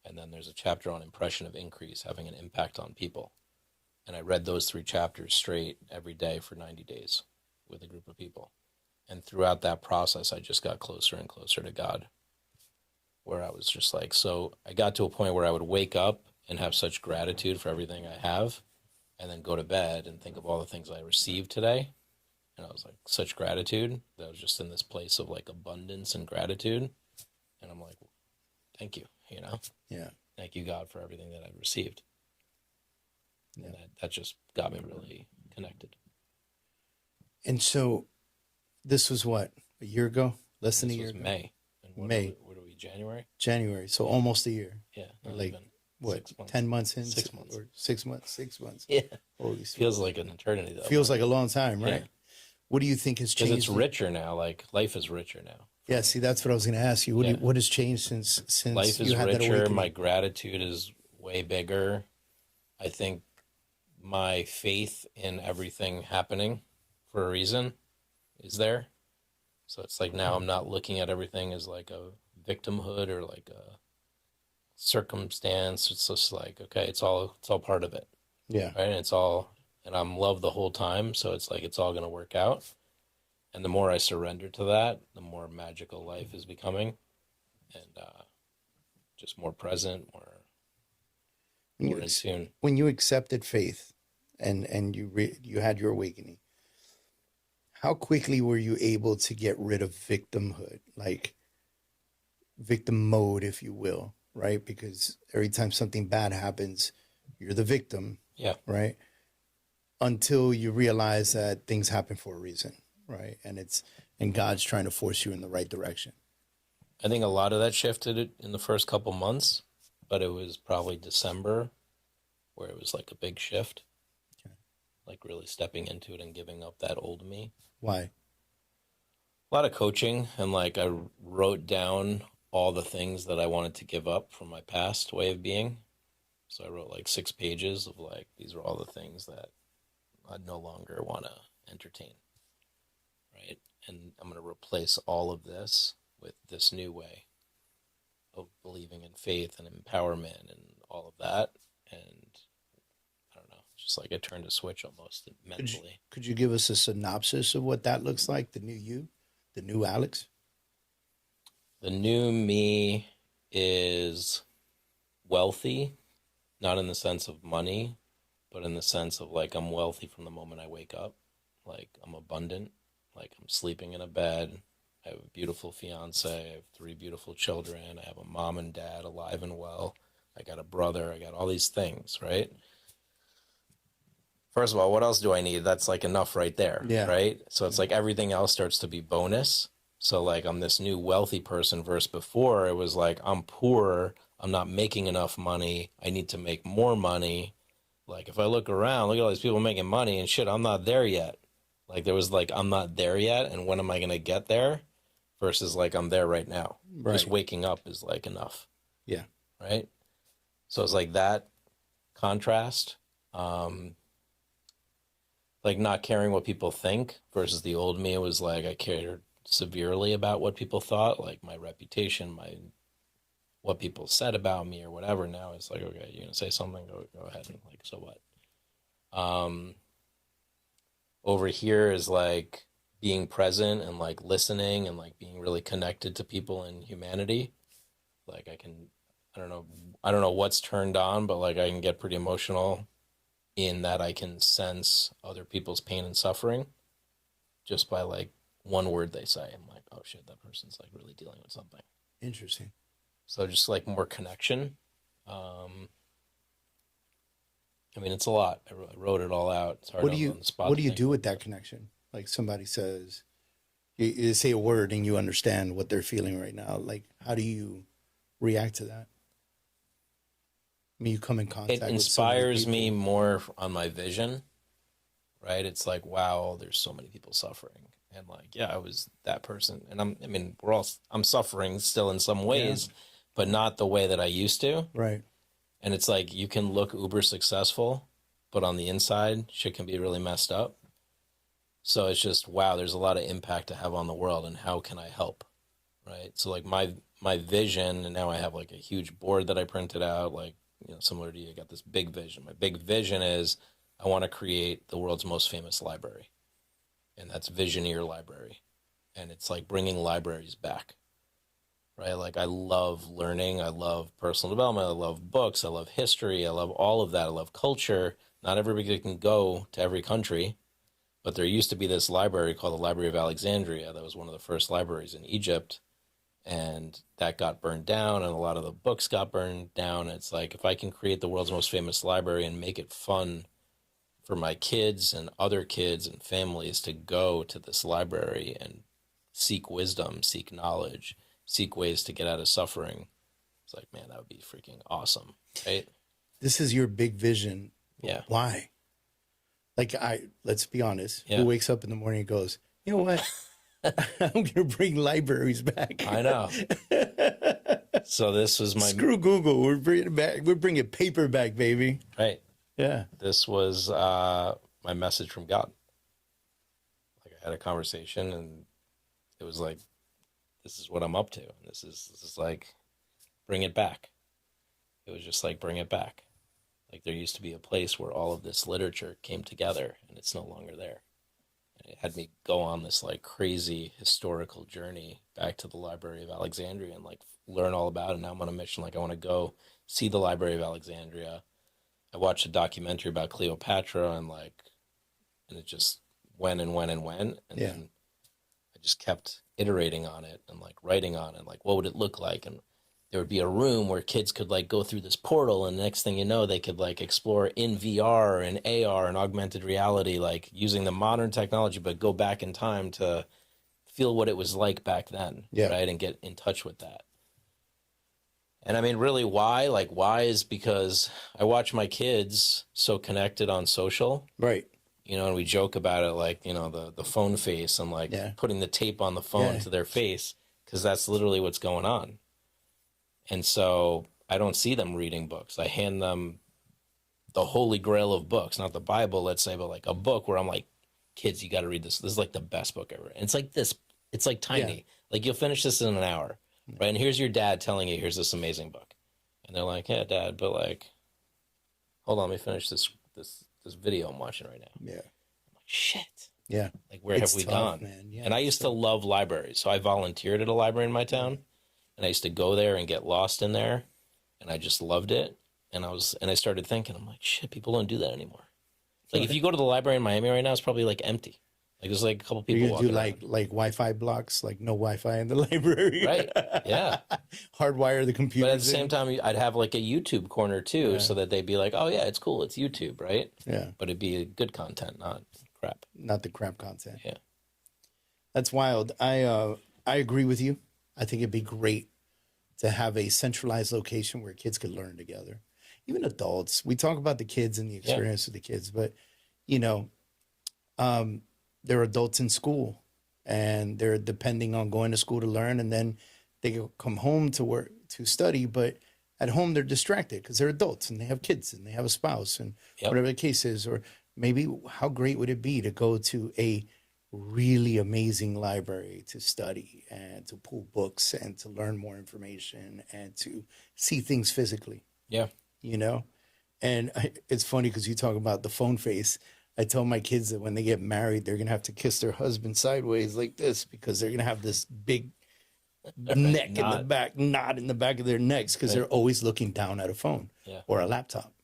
And then there's a chapter on impression of increase, having an impact on people. And I read those 3 chapters straight every day for 90 days with a group of people. And throughout that process, I just got closer and closer to God, where I was just like, so I got to a point where I would wake up and have such gratitude for everything I have, and then go to bed and think of all the things I received today. And I was like, such gratitude that I was just in this place of like abundance and gratitude. And I'm like, thank you, you know? Yeah. Thank you, God, for everything that I've received. Yeah. And that just got me really connected. And so this was what, a year ago? Less than This a year was ago? May. And May. What are we, January? January. So almost a year. Yeah. Or not like, even. what, 6 months. 10 months in? 6 months. Or 6 months? 6 months. Yeah. Holy Feels like an eternity, though. Feels like a long time, right? Yeah. What do you think has Because changed? it's richer now. Like, life is richer now. Yeah, see, that's what I was going to ask you. Yeah. What has changed since Life is you had that richer. awakening? My gratitude is way bigger. I think my faith in everything happening for a reason is there. So it's like now I'm not looking at everything as like a victimhood or like a circumstance. It's just like, okay, it's all part of it. Yeah. Right. And I'm loved the whole time. So it's like, it's all going to work out. And the more I surrender to that, the more magical life is becoming, and just more present, more in tune. When you accepted faith and you had your awakening, how quickly were you able to get rid of victimhood, like victim mode, if you will, right? Because every time something bad happens, you're the victim. Yeah. Right. Until you realize that things happen for a reason, right? And God's trying to force you in the right direction. I think a lot of that shifted in the first couple months, but it was probably December where it was like a big shift. Okay. Like really stepping into it and giving up that old me. Why? A lot of coaching, and like I wrote down all the things that I wanted to give up from my past way of being. So I wrote like 6 pages of like, these are all the things that I no longer want to entertain, right? And I'm going to replace all of this with this new way of believing in faith and empowerment and all of that. And I don't know, just like I turned a switch almost mentally. Could you give us a synopsis of what that looks like, the new you, the new Alex? The new me is wealthy, not in the sense of money, but in the sense of like I'm wealthy from the moment I wake up. Like I'm abundant, like I'm sleeping in a bed. I have a beautiful fiance. I have 3 beautiful children. I have a mom and dad alive and well. I got a brother. I got all these things, right? First of all, what else do I need? That's like enough right there, Yeah. right? So it's like everything else starts to be bonus. So like I'm this new wealthy person versus before it was like I'm poor. I'm not making enough money. I need to make more money. Like if I look around, look at all these people making money and shit, I'm not there yet. Like there was like, I'm not there yet. And when am I going to get there? Versus like, I'm there right now. Right. Just waking up is like enough. Yeah. Right. So it's like that contrast, like not caring what people think versus the old me. It was like, I cared severely about what people thought, like my reputation, what people said about me or whatever. Now it's like, okay, you're gonna say something, go ahead, and like, so what? Over here is like being present and like listening and like being really connected to people and humanity. Like I don't know what's turned on, but like I can get pretty emotional in that I can sense other people's pain and suffering just by like one word they say. I'm like, oh shit, that person's like really dealing with something. Interesting. So just like more connection. I mean, it's a lot. I wrote it all out. It's hard on the spot. What do you do with that connection? Like somebody says, you say a word and you understand what they're feeling right now. Like, how do you react to that? I mean, you come in contact. It inspires me more on my vision, right? It's like, wow, there's so many people suffering, and like, yeah, I was that person, and I'm suffering still in some ways, but not the way that I used to, right? And it's like you can look uber successful, but on the inside, shit can be really messed up. So it's just, wow, there's a lot of impact to have on the world, and how can I help? Right. So like my vision, and now I have like a huge board that I printed out, like, similar to you, I got this big vision. My big vision is I want to create the world's most famous library, and that's Visioneer Library. And it's like bringing libraries back, right? Like I love learning, I love personal development, I love books, I love history, I love all of that. I love culture. Not everybody can go to every country, but there used to be this library called the Library of Alexandria that was one of the first libraries in Egypt, and that got burned down, and a lot of the books got burned down. It's like, if I can create the world's most famous library and make it fun for my kids and other kids and families to go to this library and seek wisdom, seek knowledge, seek ways to get out of suffering, it's like, man, that would be freaking awesome, right? This is your big vision. Yeah. Why? Like, let's be honest. Yeah. Who wakes up in the morning and goes, you know what? I'm going to bring libraries back. I know. So this was my... Screw Google. We're bringing it back. We're bringing paper back, baby. Right. Yeah. This was my message from God. Like, I had a conversation, and it was like, this is what I'm up to. And this is like, bring it back. It was just like, bring it back. Like, there used to be a place where all of this literature came together, and it's no longer there. And it had me go on this like crazy historical journey back to the Library of Alexandria and like learn all about it. Now I'm on a mission. Like, I want to go see the Library of Alexandria. I watched a documentary about Cleopatra, and it just went and went and went. And then I just kept iterating on it and like writing on it. Like, what would it look like? And there would be a room where kids could like go through this portal, and the next thing you know, they could like explore in VR and AR and augmented reality, like using the modern technology, but go back in time to feel what it was like back then, right? And get in touch with that. And I mean, really, why? Like, why is because I watch my kids so connected on social. Right. And we joke about it, like, the phone face, and like putting the tape on the phone to their face, because that's literally what's going on. And so I don't see them reading books. I hand them the holy grail of books, not the Bible, let's say, but like a book where I'm like, kids, you got to read this. This is like the best book ever. And it's like this, it's like tiny. Yeah. Like, you'll finish this in an hour, right? And here's your dad telling you, here's this amazing book. And they're like, yeah, Dad, but like, hold on, let me finish this video I'm watching right now. Yeah. I'm like, shit. Yeah. Like, where have we gone? Man. Yeah, and I used to love libraries. So I volunteered at a library in my town. And I used to go there and get lost in there, and I just loved it. And I started thinking, I'm like, shit, people don't do that anymore. Like, if you go to the library in Miami right now, it's probably like empty. Like, there's like a couple people walking around. like Wi-Fi blocks, like no Wi-Fi in the library. Right. Yeah. Hardwire the computer. But at the same time, I'd have like a YouTube corner too, so that they'd be like, oh yeah, it's cool, it's YouTube, right? Yeah. But it'd be good content, not crap. Not the crap content. Yeah. That's wild. I agree with you. I think it'd be great to have a centralized location where kids could learn together. Even adults. We talk about the kids and the experience of the kids, but they're adults in school, and they're depending on going to school to learn, and then they come home to work to study, but at home they're distracted because they're adults and they have kids and they have a spouse and whatever the case is. Or maybe how great would it be to go to a really amazing library to study and to pull books and to learn more information and to see things physically. Yeah. And it's funny because you talk about the phone face. I tell my kids that when they get married, they're going to have to kiss their husband sideways like this, because they're going to have this big neck in the back, knot in the back of their necks, because they're always looking down at a phone or a laptop.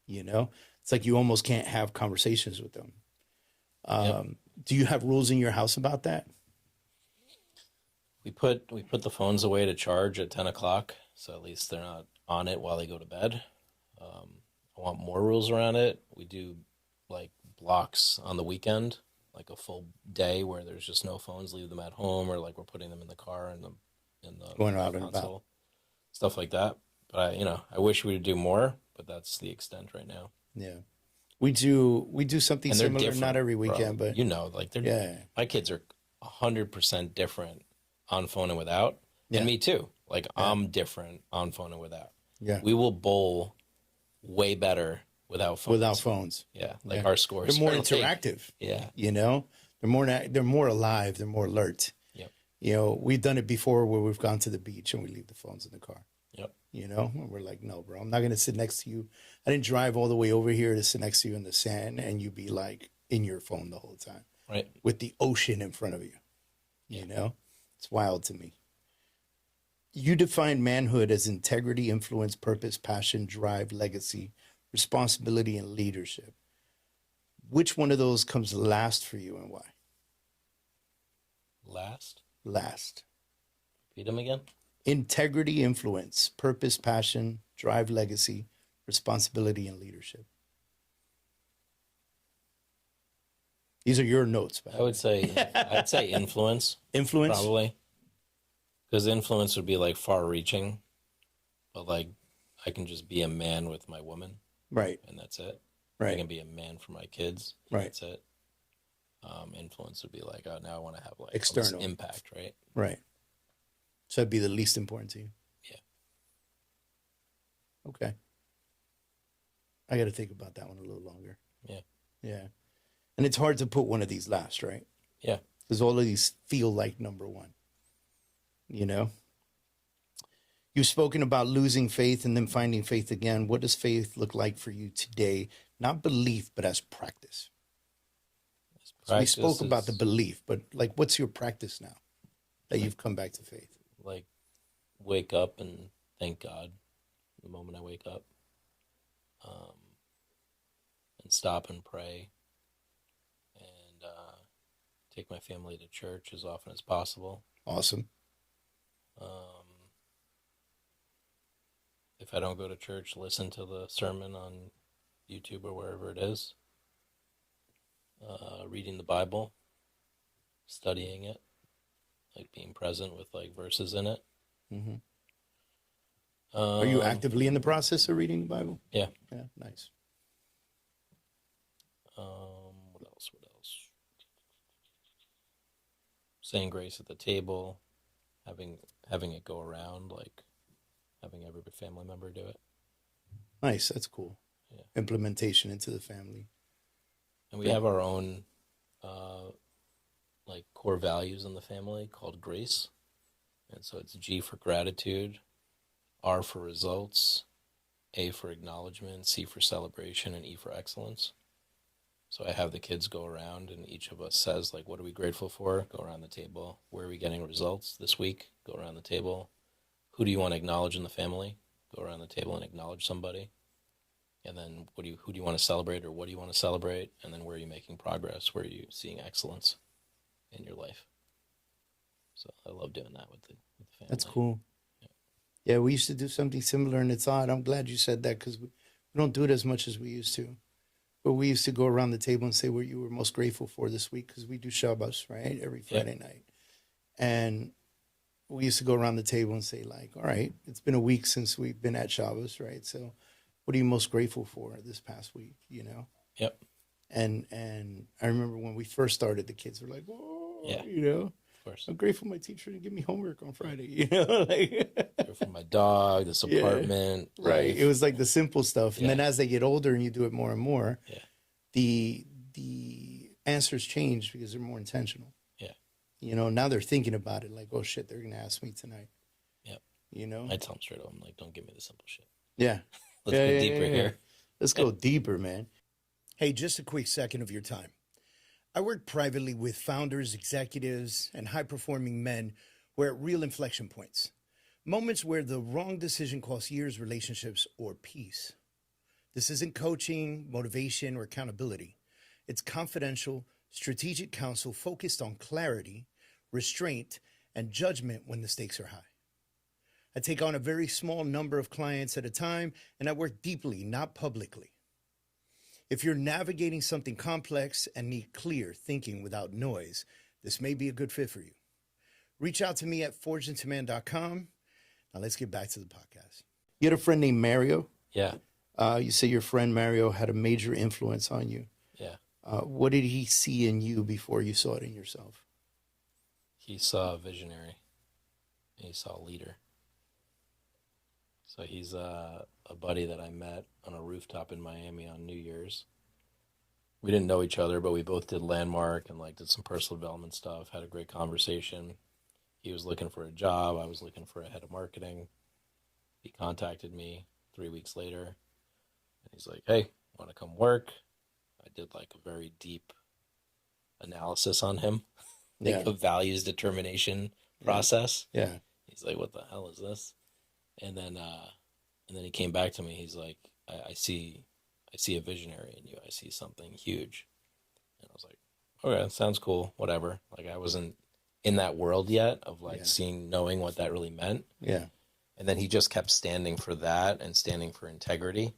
It's like you almost can't have conversations with them. Do you have rules in your house about that? We put the phones away to charge at 10 o'clock, so at least they're not on it while they go to bed. I want more rules around it. We do like blocks on the weekend, like a full day where there's just no phones, leave them at home, or like we're putting them in the car in the going out and about, stuff like that. But I wish we would do more, but that's the extent right now. Yeah. We do something similar, not every weekend, but my kids are 100% different on phone and without. And me too. Like I'm different on phone and without. Yeah. We will bowl way better without phones. Without phones. Yeah. Like our scores. They're more interactive. Yeah. They're more alive. They're more alert. Yep. You know, we've done it before where we've gone to the beach and we leave the phones in the car. Yep. You know, and we're like, no, bro, I'm not going to sit next to you. I didn't drive all the way over here to sit next to you in the sand and you be like in your phone the whole time. Right. With the ocean in front of you. You know, it's wild to me. You define manhood as integrity, influence, purpose, passion, drive, legacy, responsibility, and leadership. Which one of those comes last for you and why? Last? Last. Repeat them again? Integrity, influence, purpose, passion, drive, legacy, responsibility, and leadership. These are your notes, man. I'd say influence. Influence? Probably. Because influence would be like far reaching, but like I can just be a man with my woman. Right. And that's it. Right. I can be a man for my kids. And right. That's it. Influence would be like, oh, now I want to have like external impact, right? Right. So that'd be the least important to you. Yeah. Okay. I got to think about that one a little longer. Yeah. Yeah. And it's hard to put one of these last, right? Yeah. Because all of these feel like number one. You know? You've spoken about losing faith and then finding faith again. What does faith look like for you today? Not belief, but as practice. So we spoke about the belief, but like, what's your practice now that you've come back to faith? Like, wake up and thank God the moment I wake up. And stop and pray. And take my family to church as often as possible. Awesome. If I don't go to church, listen to the sermon on YouTube or wherever it is. Reading the Bible, studying it, like being present with like verses in it. Mm-hmm. Are you actively in the process of reading the Bible? Yeah. Yeah, nice. What else? Saying grace at the table, having it go around, like having every family member do it. Nice, that's cool. Yeah. Implementation into the family. And we have our own like core values in the family called grace. And so it's G for gratitude, R for results, A for acknowledgement, C for celebration, and E for excellence. So I have the kids go around and each of us says, like, what are we grateful for? Go around the table. Where are we getting results this week? Go around the table. Who do you want to acknowledge in the family? Go around the table and acknowledge somebody. And then who do you want to celebrate, or what do you want to celebrate? And then where are you making progress? Where are you seeing excellence in your life? So I love doing that with the family. That's cool. Yeah, we used to do something similar, and it's odd. I'm glad you said that because we don't do it as much as we used to. But we used to go around the table and say what you were most grateful for this week, because we do Shabbos, right, every Friday night. And we used to go around the table and say, like, all right, it's been a week since we've been at Shabbos, right? So what are you most grateful for this past week, you know? Yep. And I remember when we first started, the kids were like, whoa, you know? Of course. I'm grateful my teacher didn't give me homework on Friday, you know? Like, grateful for my dog, this apartment. Right. Life. It was like the simple stuff. And then as they get older and you do it more and more, the answers change because they're more intentional. Yeah. You know, now they're thinking about it like, oh, shit, they're going to ask me tonight. Yep. You know? I tell them straight up, I'm like, don't give me the simple shit. Yeah. Let's go deeper here. Let's go deeper, man. Hey, just a quick second of your time. I work privately with founders, executives, and high-performing men who are at real inflection points. Moments where the wrong decision costs years, relationships, or peace. This isn't coaching, motivation, or accountability. It's confidential, strategic counsel focused on clarity, restraint, and judgment when the stakes are high. I take on a very small number of clients at a time, and I work deeply, not publicly. If you're navigating something complex and need clear thinking without noise, this may be a good fit for you. Reach out to me at forgeintoman.com. Now let's get back to the podcast. You had a friend named Mario? Yeah. You say your friend Mario had a major influence on you. Yeah. What did he see in you before you saw it in yourself? He saw a visionary. He saw a leader. So he's a buddy that I met on a rooftop in Miami on New Year's. We didn't know each other, but we both did Landmark and like did some personal development stuff, had a great conversation. He was looking for a job. I was looking for a head of marketing. He contacted me 3 weeks later and he's like, hey, want to come work? I did like a very deep analysis on him, like Yeah. a values determination process. Yeah. He's like, what the hell is this? And then he came back to me. He's like, I see a visionary in you. I see something huge. And I was like, okay, sounds cool. Whatever. Like I wasn't in that world yet of like knowing what that really meant. Yeah. And then he just kept standing for that and standing for integrity.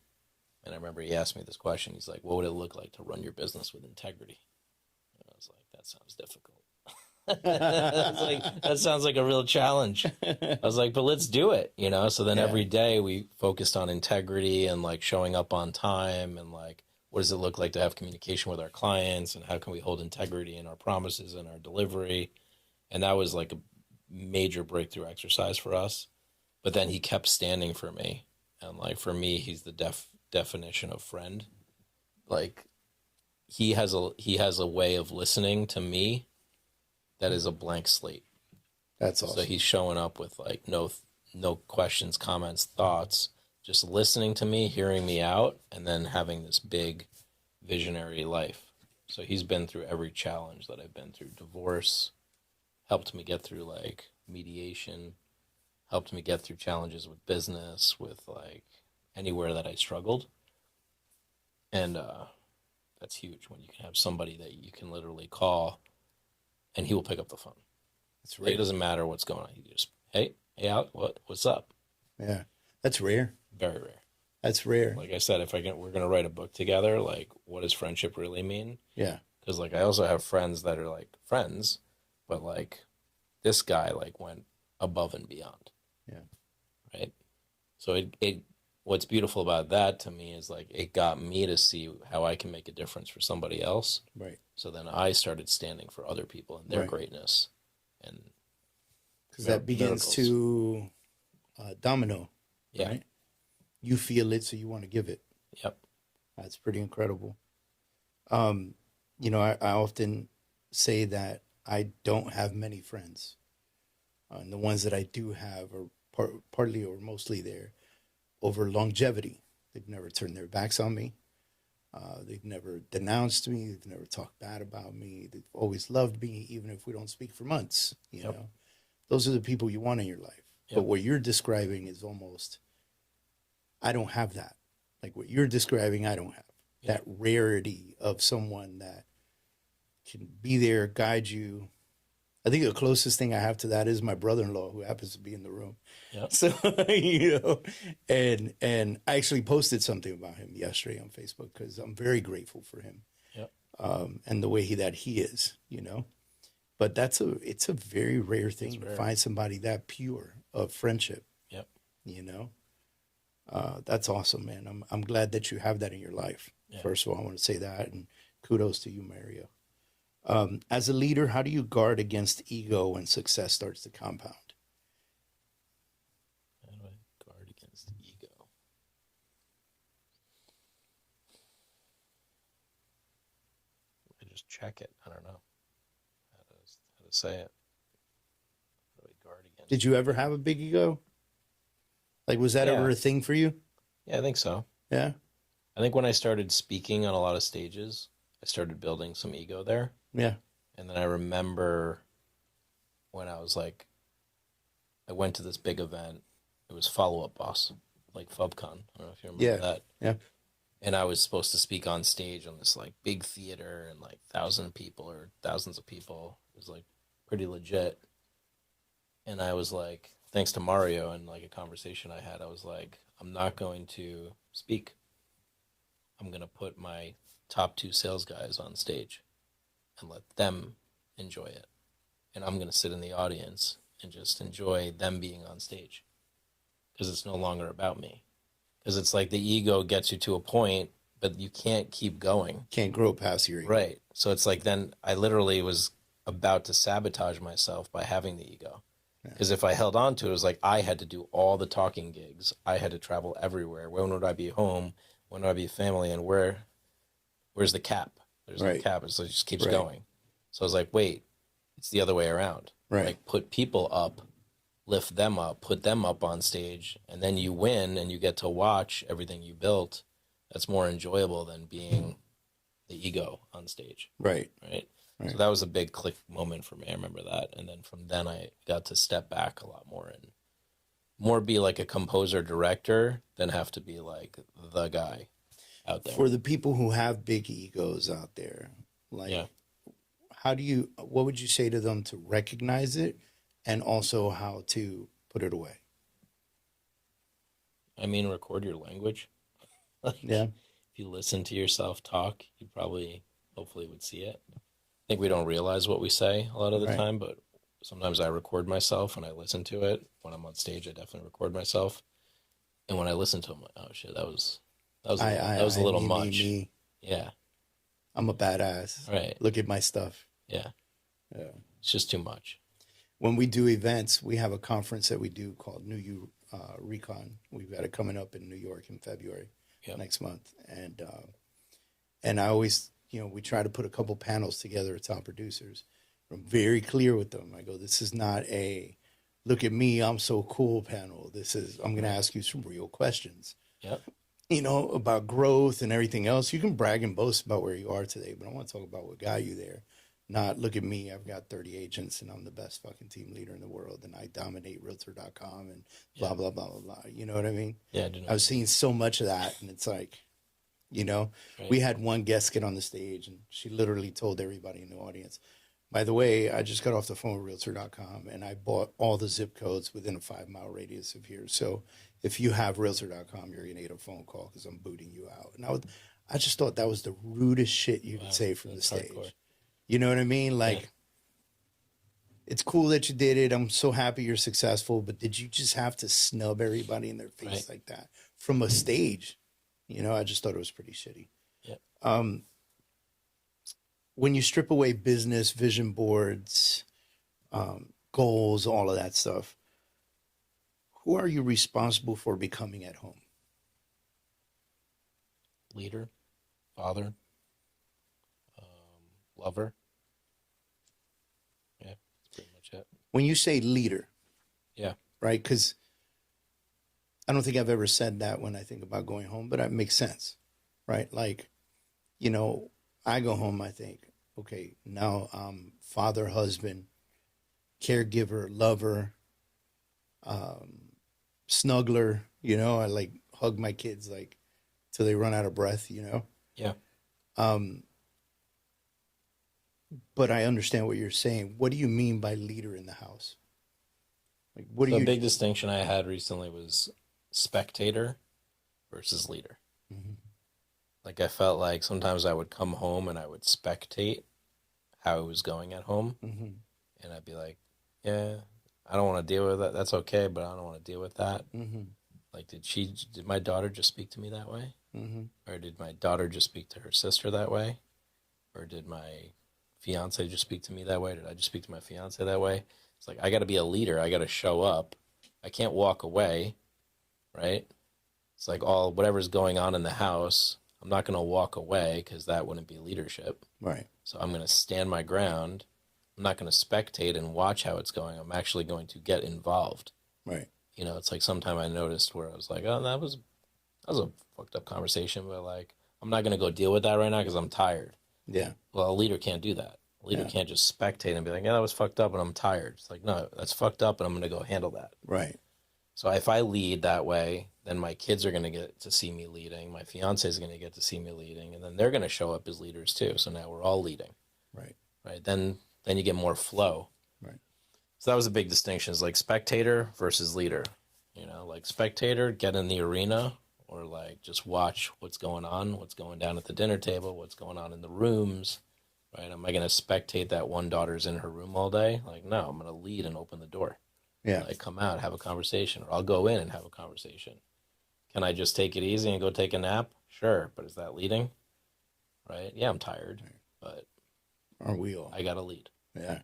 And I remember he asked me this question. He's like, what would it look like to run your business with integrity? And I was like, that sounds difficult. I was like, that sounds like a real challenge. I was like, but let's do it, you know? So then every day we focused on integrity and like showing up on time and like, what does it look like to have communication with our clients and how can we hold integrity in our promises and our delivery? And that was like a major breakthrough exercise for us. But then he kept standing for me. And like, for me, he's the definition of friend. Like he has a way of listening to me that is a blank slate. That's awesome. So he's showing up with like no questions, comments, thoughts, just listening to me, hearing me out, and then having this big visionary life. So he's been through every challenge that I've been through. Divorce, helped me get through like mediation, helped me get through challenges with business, with like anywhere that I struggled. And that's huge when you can have somebody that you can literally call and he will pick up the phone. That's rare. It doesn't matter what's going on. He just, hey, out, what's up? Yeah, that's rare. Very rare. That's rare. Like I said, we're gonna write a book together. Like, what does friendship really mean? Yeah. Because like I also have friends that are like friends, but like this guy like went above and beyond. Yeah. Right. So it what's beautiful about that to me is like it got me to see how I can make a difference for somebody else. Right. So then I started standing for other people and their greatness, and because that begins to domino. Yeah. Right? You feel it, so you want to give it. Yep. That's pretty incredible. You know, I often say that I don't have many friends, and the ones that I do have are partly or mostly there over longevity. They've never turned their backs on me. They've never denounced me. They've never talked bad about me. They've always loved me, even if we don't speak for months. You know, those are the people you want in your life. But what you're describing is almost, I don't have that. Like what you're describing, I don't have that rarity of someone that can be there, guide you. I think the closest thing I have to that is my brother-in-law, who happens to be in the room. Yep. So, you know, and I actually posted something about him yesterday on Facebook because I'm very grateful for him. Yep. And the way that he is, you know. But it's a very rare thing to find somebody that pure of friendship. Yep. You know. That's awesome, man. I'm glad that you have that in your life. Yeah. First of all, I want to say that, and kudos to you, Mario. As a leader, how do you guard against ego when success starts to compound? How do I guard against ego? I just check it. I don't know how to say it. How do I guard against? Did you ever have a big ego? Like, was that ever a thing for you? Yeah, I think so. Yeah. I think when I started speaking on a lot of stages, I started building some ego there. Yeah. And then I remember when I was like, I went to this big event. It was Follow Up Boss, like FubCon. I don't know if you remember that. Yeah. And I was supposed to speak on stage on this like big theater and like thousands of people. It was like pretty legit. And I was like, thanks to Mario and like a conversation I had, I was like, I'm not going to speak. I'm going to put my top 2 sales guys on stage and let them enjoy it. And I'm going to sit in the audience and just enjoy them being on stage because it's no longer about me. Because it's like the ego gets you to a point, but you can't keep going. Can't grow past your ego. Right. So it's like then I literally was about to sabotage myself by having the ego. Because if I held on to it, it was like I had to do all the talking gigs. I had to travel everywhere. When would I be home? When would I be family? And where's the cap? There's no cap. So it just keeps Right. going. So I was like, wait, it's the other way around. Right. Like put people up, lift them up, put them up on stage, and then you win and you get to watch everything you built. That's more enjoyable than being the ego on stage. Right. Right. Right. So that was a big click moment for me. I remember that. And then from then I got to step back a lot more and more be like a composer director than have to be like the guy out there. For the people who have big egos out there, like, what would you say to them to recognize it and also how to put it away? I mean, record your language. Like, Yeah. if you listen to yourself talk, you probably, hopefully, would see it. I think we don't realize what we say a lot of the Right. time, but sometimes I record myself and I listen to it. When I'm on stage, I definitely record myself. And when I listen to them, I'm like, oh shit, that was a little much. Me. Yeah. I'm a badass. Right. Look at my stuff. Yeah. Yeah. It's just too much. When we do events, we have a conference that we do called New You Recon. We've got it coming up in New York in February next month. And I always, we try to put a couple panels together with top producers. I'm very clear with them. I go, this is not a look at me, I'm so cool panel. This is, I'm going to ask you some real questions. Yep. About growth and everything else. You can brag and boast about where you are today, but I want to talk about what got you there. Not look at me, I've got 30 agents and I'm the best fucking team leader in the world and I dominate realtor.com and blah, blah, blah, blah, blah. You know what I mean? Yeah, I was seeing so much of that and it's like, right. We had one guest get on the stage and she literally told everybody in the audience, by the way, I just got off the phone with realtor.com and I bought all the zip codes within a 5-mile radius of here. So if you have realtor.com, you're going to get a phone call because I'm booting you out. And I just thought that was the rudest shit you could say from the stage. Hardcore. You know what I mean? Like, It's cool that you did it. I'm so happy you're successful, but did you just have to snub everybody in their face like that from a stage? I just thought it was pretty shitty. Yeah. When you strip away business, vision boards, goals, all of that stuff, who are you responsible for becoming at home? Leader, father, lover. Yeah, that's pretty much it. When you say leader, yeah, right? Because I don't think I've ever said that when I think about going home, but it makes sense, right? Like, I go home, I think, okay, now I'm father, husband, caregiver, lover, snuggler, I like hug my kids like till they run out of breath, Yeah. But I understand what you're saying. What do you mean by leader in the house? Like, what do you? The big distinction I had recently was spectator versus leader. Mm-hmm. Like I felt like sometimes I would come home and I would spectate how it was going at home. Mm-hmm. And I'd be like, yeah, I don't want to deal with that. That's okay, but I don't want to deal with that. Mm-hmm. Like, did my daughter just speak to me that way? Mm-hmm. Or did my daughter just speak to her sister that way? Or did my fiance just speak to me that way? Did I just speak to my fiance that way? It's like, I got to be a leader. I got to show up. I can't walk away, right? It's like whatever's going on in the house, I'm not going to walk away because that wouldn't be leadership. Right. So I'm going to stand my ground. I'm not going to spectate and watch how it's going. I'm actually going to get involved. Right. It's like sometime I noticed where I was like, oh, that was a fucked up conversation, but like, I'm not going to go deal with that right now because I'm tired. Yeah. Well, a leader can't do that. A leader can't just spectate and be like, yeah, that was fucked up and I'm tired. It's like, no, that's fucked up and I'm going to go handle that. Right. So if I lead that way, then my kids are going to get to see me leading. My fiance is going to get to see me leading. And then they're going to show up as leaders too. So now we're all leading. Right. Right. Then you get more flow. Right. So that was a big distinction. Is like spectator versus leader. Like spectator, get in the arena, or like just watch what's going on, what's going down at the dinner table, what's going on in the rooms, right? Am I going to spectate that one daughter's in her room all day? Like, no, I'm going to lead and open the door. Yeah. Like, come out, have a conversation, or I'll go in and have a conversation. Can I just take it easy and go take a nap? Sure, but is that leading? Right? Yeah, I'm tired, but aren't we all? I got to lead. Yeah.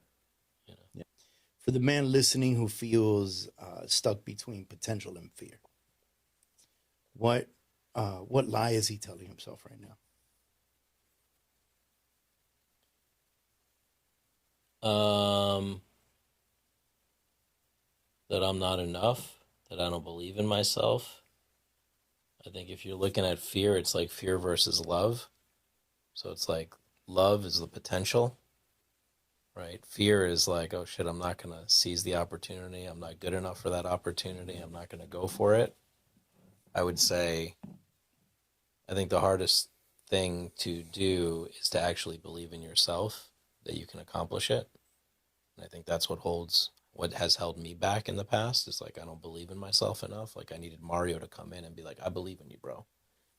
Yeah. For the man listening who feels stuck between potential and fear, what lie is he telling himself right now? Um, that I'm not enough, that I don't believe in myself. I think if you're looking at fear, it's like fear versus love. So it's like love is the potential, right? Fear is like, oh shit, I'm not going to seize the opportunity. I'm not good enough for that opportunity. I'm not going to go for it. I would say, I think the hardest thing to do is to actually believe in yourself that you can accomplish it. And I think that's what has held me back in the past is like, I don't believe in myself enough. Like, I needed Mario to come in and be like, I believe in you, bro.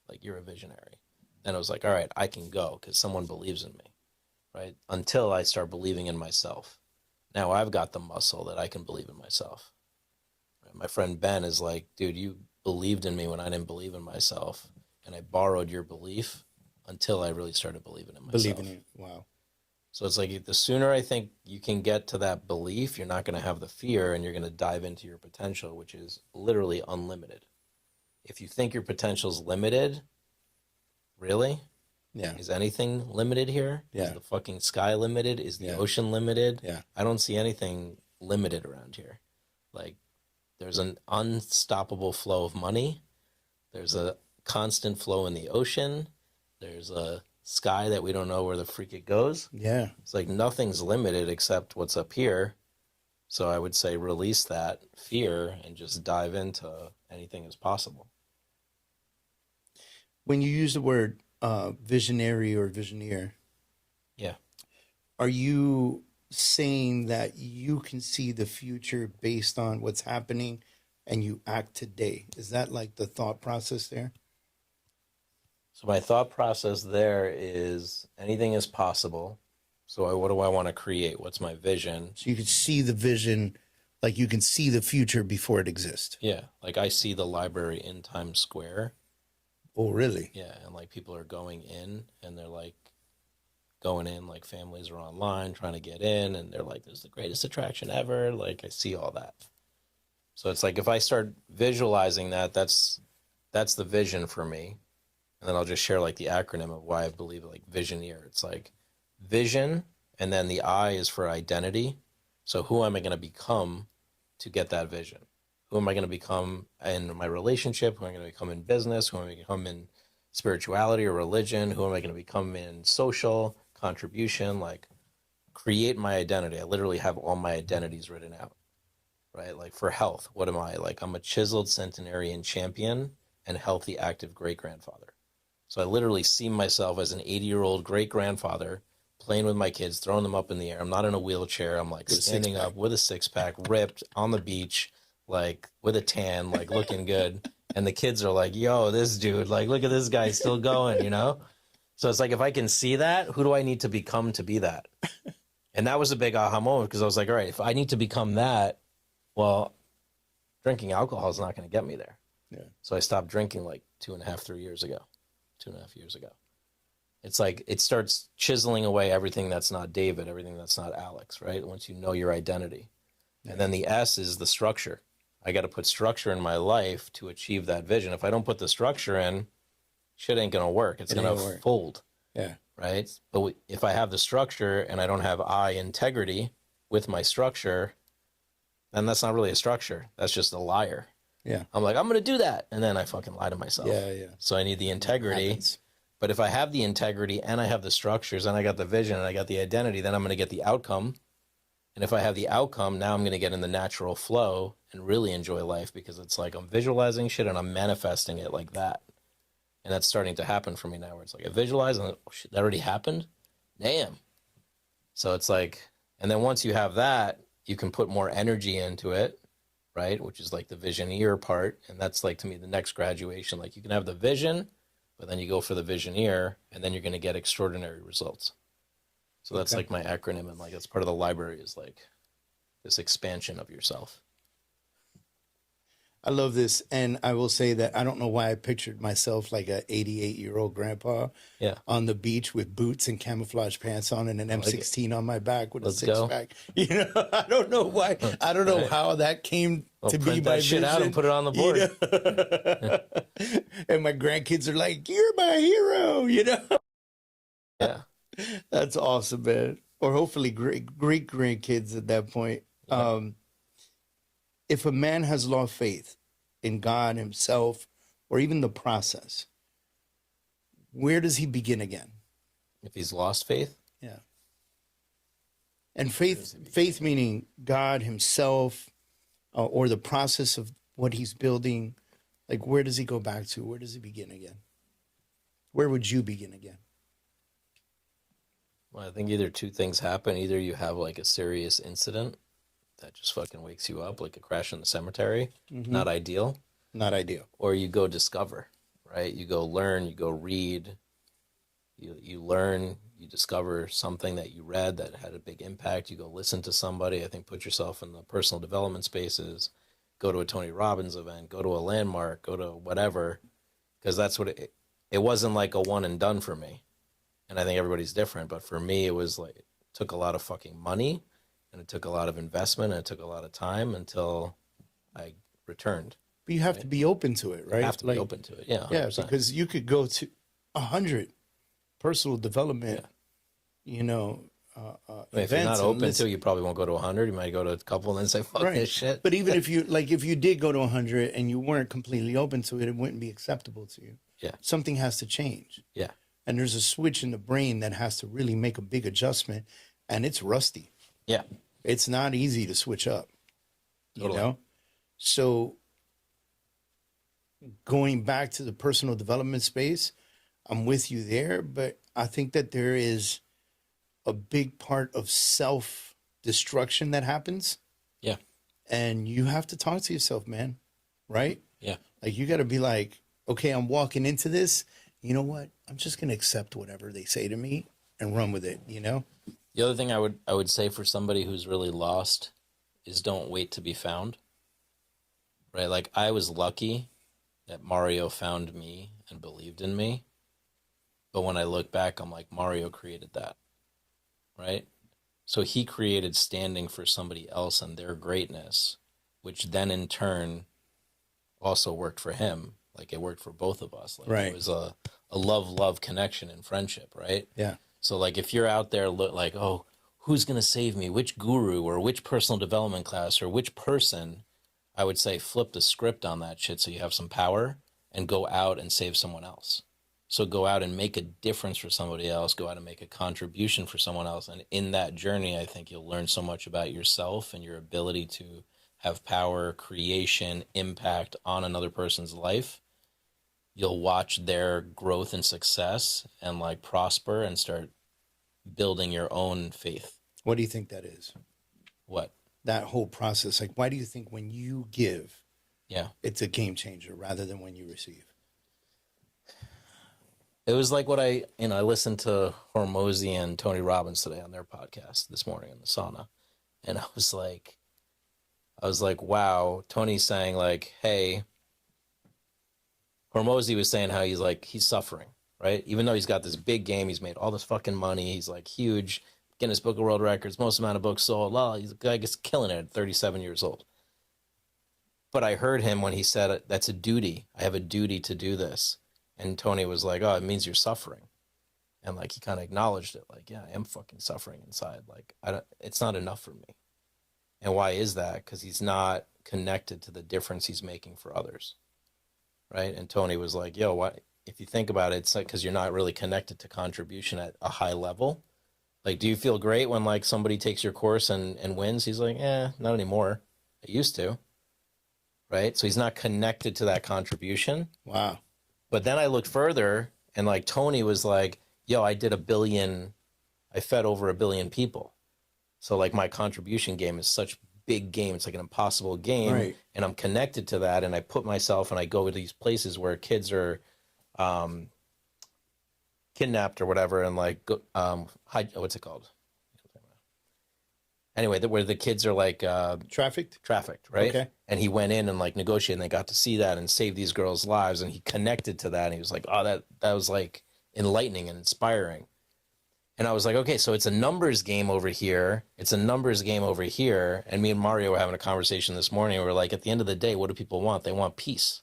Like, you're a visionary. Then I was like, all right, I can go because someone believes in me, right? Until I start believing in myself. Now I've got the muscle that I can believe in myself. Right? My friend Ben is like, dude, you believed in me when I didn't believe in myself. And I borrowed your belief until I really started believing in myself. Believe in you. Wow. So it's like the sooner I think you can get to that belief, you're not going to have the fear and you're going to dive into your potential, which is literally unlimited. If you think your potential is limited, really? Yeah. Is anything limited here? Yeah. Is the fucking sky limited? Is the ocean limited? Yeah. I don't see anything limited around here. Like, there's an unstoppable flow of money. There's a constant flow in the ocean. There's a sky that we don't know where the freak it goes. Yeah. It's like nothing's limited except what's up here. So I would say release that fear and just dive into anything as possible. When you use the word visionary or visioneer, Yeah. are you saying that you can see the future based on what's happening and you act today? Is that like the thought process there? So my thought process there is anything is possible. So what do I want to create? What's my vision? So you can see the vision, like you can see the future before it exists. Yeah, like I see the library in Times Square. Oh, really? Yeah, and like people are going in and they're like going in, like families are online trying to get in and they're like, this is the greatest attraction ever. Like I see all that. So it's like if I start visualizing that, that's the vision for me. And then I'll just share like the acronym of why I believe like visioneer. It's like vision, and then the I is for identity. So who am I going to become to get that vision? Who am I going to become in my relationship? Who am I going to become in business? Who am I going to become in spirituality or religion? Who am I going to become in social contribution? Like create my identity. I literally have all my identities written out, right? Like for health, what am I? Like I'm a chiseled centenarian champion and healthy, active great grandfather. So I literally see myself as an 80-year-old great grandfather playing with my kids, throwing them up in the air. I'm not in a wheelchair. I'm like standing up with a six pack, ripped on the beach, like with a tan, like looking good. And the kids are like, yo, this dude, like, look at this guy still going, you know? So it's like, if I can see that, who do I need to become to be that? And that was a big aha moment because I was like, all right, if I need to become that, well, drinking alcohol is not going to get me there. Yeah. So I stopped drinking like 3 years ago. It's like it starts chiseling away everything that's not David, everything that's not Alex, right? Once you know your identity. And then the S is the structure. I got to put structure in my life to achieve that vision. If I don't put the structure in, shit ain't going to work. It's going to fold. Yeah. Right? But if I have the structure and I don't have integrity with my structure, then that's not really a structure. That's just a liar. Yeah. I'm like, I'm going to do that. And then I fucking lie to myself. Yeah. So I need the integrity. But if I have the integrity and I have the structures and I got the vision and I got the identity, then I'm going to get the outcome. And if I have the outcome, now I'm going to get in the natural flow and really enjoy life because it's like I'm visualizing shit and I'm manifesting it like that. And that's starting to happen for me now where it's like I visualize and oh shit, that already happened? Damn. So it's like, and then once you have that, you can put more energy into it, right? Which is like the visioneer part. And that's like, to me, the next graduation. Like you can have the vision, but then you go for the visioneer and then you're going to get extraordinary results. So that's like my acronym. And like, that's part of the library is like this expansion of yourself. I love this. And I will say that I don't know why I pictured myself like a 88-year-old grandpa on the beach with boots and camouflage pants on and an M16 on my back with a six-pack. You know, I don't know why. I don't know how that came to be my shit vision. Out and put it on the board. You know? And my grandkids are like, you're my hero, you know? Yeah. That's awesome, man. or hopefully great grandkids at that point. Yeah. If a man has lost faith in God himself or even the process, where does he begin again? If he's lost faith, Yeah. And faith meaning God himself, or the process of what he's building. Like, where does he go back to? Where does he begin again? Where would you begin again? well, I think either two things happen. Either you have like a serious incident that just fucking wakes you up, like a crash in the cemetery, not ideal, Not ideal. or you go discover, right? You go learn, you go read, you learn, you discover something that you read that had a big impact. You go listen to somebody. I think put yourself in the personal development spaces, go to a Tony Robbins event, go to a landmark, go to whatever, because that's what it wasn't like a one and done for me. And I think everybody's different, but for me, it was like, it took a lot of fucking money and it took a lot of investment and it took a lot of time until I returned. But you have to be open to it, right? You have to be open to it. Yeah. 100%. Yeah, because you could go to 100 personal development, If you're not open to it, you probably won't go to 100. You might go to a couple and then say, fuck this shit. But even if you did go to 100 and you weren't completely open to it, it wouldn't be acceptable to you. Yeah. Something has to change. Yeah. And there's a switch in the brain that has to really make a big adjustment, and it's rusty. Yeah. It's not easy to switch up. Totally. So going back to the personal development space, I'm with you there, but I think that there is a big part of self-destruction that happens. Yeah. And you have to talk to yourself, man. Right? Yeah. Like, you got to be like, okay, I'm walking into this. You know what? I'm just going to accept whatever they say to me and run with it, The other thing I would say for somebody who's really lost is don't wait to be found. Right? Like, I was lucky that Mario found me and believed in me. But when I look back, I'm like, Mario created that. Right? So he created standing for somebody else and their greatness, which then in turn also worked for him. Like, it worked for both of us. Like, right. It was a love connection and friendship, right? Yeah. So, like, if you're out there like, oh, who's going to save me? Which guru or which personal development class or which person? I would say flip the script on that shit so you have some power and go out and save someone else. So go out and make a difference for somebody else. Go out and make a contribution for someone else. And in that journey, I think you'll learn so much about yourself and your ability to have power, creation, impact on another person's life. You'll watch their growth and success and like prosper and start building your own faith. What do you think that is? What? That whole process. Like, why do you think when you give, it's a game changer rather than when you receive? It was like what I listened to Hormozy and Tony Robbins today on their podcast this morning in the sauna. And I was like, wow, Tony's saying like, hey, Hormozy was saying how he's suffering, right? Even though he's got this big game, he's made all this fucking money, he's like huge, Guinness Book of World Records, most amount of books sold, he's a guy gets killing it at 37 years old. But I heard him when he said, that's a duty. I have a duty to do this. And Tony was like, oh, it means you're suffering. And like, he kind of acknowledged it. Like, yeah, I am fucking suffering inside. Like, it's not enough for me. And why is that? Because he's not connected to the difference he's making for others. Right? And Tony was like, yo, what? If you think about it, it's like, because you're not really connected to contribution at a high level. Like, do you feel great when like somebody takes your course and wins? He's like, not anymore. I used to. Right? So he's not connected to that contribution. Wow. But then I looked further and like Tony was like, yo, I fed over 1 billion people. So like my contribution game is such big game. It's like an impossible game. Right. And I'm connected to that. And I put myself and I go to these places where kids are kidnapped or whatever. And like, what's it called? Anyway, where the kids are like Trafficked, right? Okay. And he went in and like negotiated, and they got to see that and save these girls' lives, and he connected to that, and he was like, oh, that was like enlightening and inspiring. And I was like, okay, so it's a numbers game over here, and me and Mario were having a conversation this morning, and we're like, at the end of the day, what do people want? They want peace.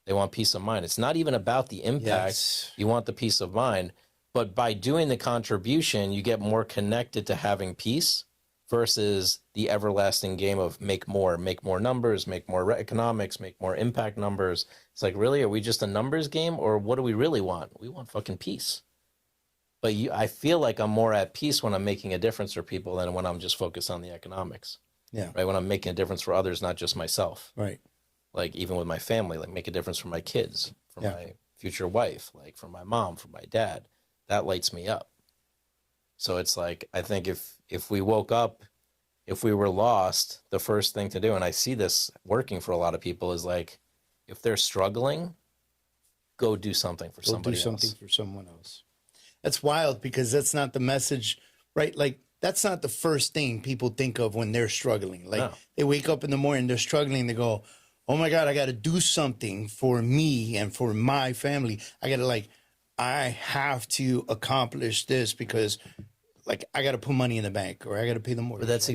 They want peace of mind. It's not even about the impact. Yes. You want the peace of mind. But by doing the contribution, you get more connected to having peace versus the everlasting game of make more numbers, make more economics, make more impact numbers. It's like, really, are we just a numbers game, or what do we really want? We want fucking peace. But I feel like I'm more at peace when I'm making a difference for people than when I'm just focused on the economics. Yeah. Right. When I'm making a difference for others, not just myself. Right. Like even with my family, like make a difference for my kids, for my future wife, like for my mom, for my dad. That lights me up. So it's like, I think if we woke up, if we were lost, the first thing to do, and I see this working for a lot of people, is like, if they're struggling, go do something for somebody else. Go do something for someone else. That's wild, because that's not the message, right? Like, that's not the first thing people think of when they're struggling. Like, they wake up in the morning, they're struggling, they go, oh my God, I got to do something for me and for my family. I have to accomplish this because, like, I got to put money in the bank, or I got to pay the mortgage. But that's